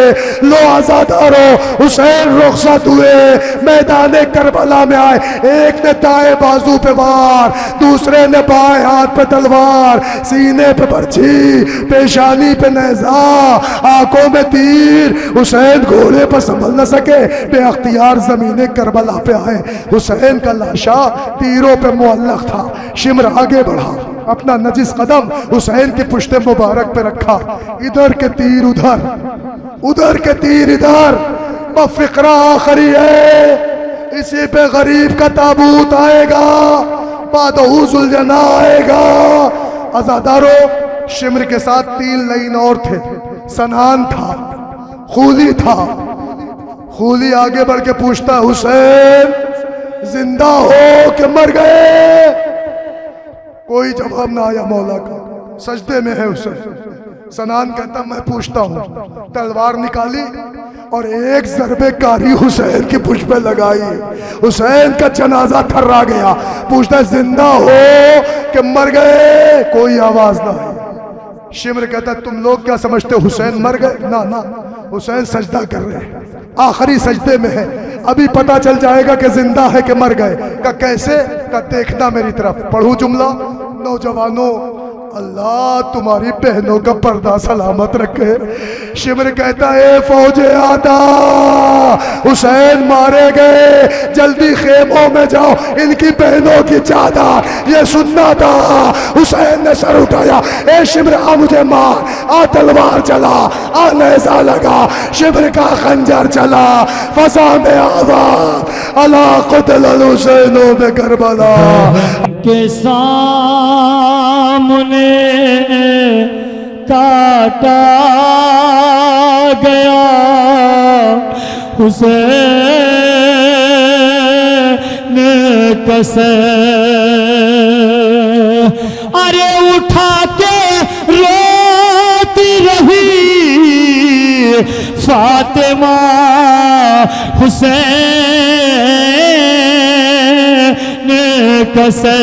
لو آزادارو، حسین رخصت ہوئے، میدان کربلا میں آئے، ایک نے دائیں بازو پہ وار، دوسرے نے بائیں ہاتھ پہ تلوار، سینے پہ برچھی، پیشانی پہ نیزہ، آنکھوں میں تیر۔ حسین گھوڑے پر سنبھل نہ سکے، بے اختیار زمین کربلا پہ آئے۔ حسین کا لاشا تیروں پہ معلق تھا، شمر آگے بڑھا، اپنا نجس قدم حسین کی پشت مبارک پہ رکھا، ادھر کے تیر ادھر، ادھر کے تیر ادھر۔ فقرہ آخری ہے، اسی پہ غریب کا تابوت آئے گا، بعدہ ذوالجناح آئے گا۔ عزادارو، شمر کے ساتھ 3 لائن اور تھے، سنان تھا، خولی تھا۔ خولی آگے بڑھ کے پوچھتا حسین زندہ ہو کہ مر گئے؟ کوئی جواب نہ آیا مولا کا۔ سجدے میں ہے حسین۔ سنان کہتا میں پوچھتا ہوں، تلوار نکالی اور ایک ضربے کاری حسین کی پشت پہ لگائی، حسین کا جنازہ تھرا گیا۔ پوچھتا ہے زندہ ہو کہ مر گئے؟ کوئی آواز نہ آئی۔ شمر کہتا ہے تم لوگ کیا سمجھتے ہو حسین مر گئے؟ نہ حسین سجدہ کر رہے ہیں، آخری سجدے میں ہے، ابھی پتا چل جائے گا کہ زندہ ہے کہ مر گئے۔ کہ کیسے؟ کہ دیکھنا میری طرف، پڑھوں جملہ، نوجوانوں اللہ تمہاری بہنوں کا پردہ سلامت رکھے۔ شمر کہتا ہے اے فوج آدھا، حسین مارے گئے، جلدی خیموں میں جاؤ، ان کی بہنوں کی چادر یہ سننا تھا۔ حسین نے سر اٹھایا، اے شمر آ مجھے مار، آ تلوار چلا، آ نیزہ لگا۔ شمر کا خنجر چلا، فضا میں آواز الا قتل الحسین بکربلا۔ کے سامنے کاٹا گیا حسین کسے، ارے اٹھا کے روتی رہی فاطمہ حسین کسے،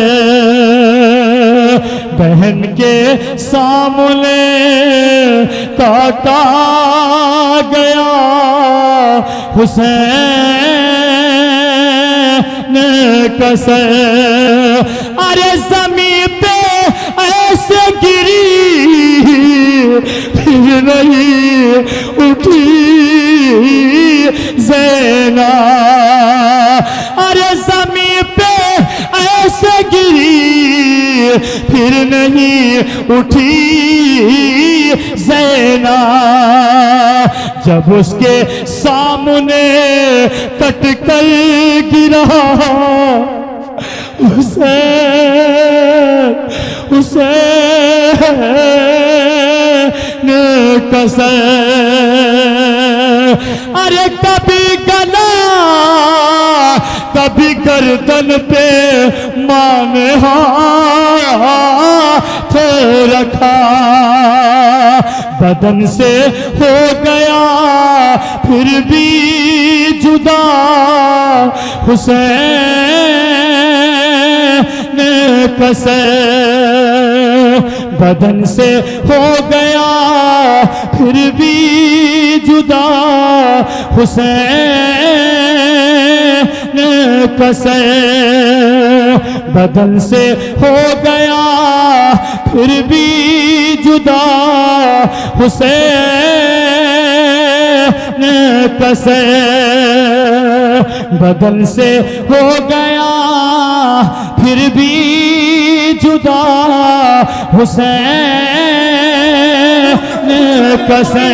بہن کے سامنے کاٹا گیا حسین کسے، ارے زمین پہ ایسے گری پھر نہیں اٹھی زینب، ارے زمین پہ ایسے گری پھر نہیں اٹھی زینب، جب اس کے سامنے کٹ کر گرا حسین کسے، ارے کبھی گلا کبھی گردن پہ ماں نے ہاتھ رکھا، بدن سے ہو گیا پھر بھی جدا حسین کسے، بدن سے ہو گیا پھر بھی جدا حسین کسے، بدن سے ہو گیا پھر بھی جدا حسین کسے، بدن سے ہو گیا پھر بھی جدا حسین کسے۔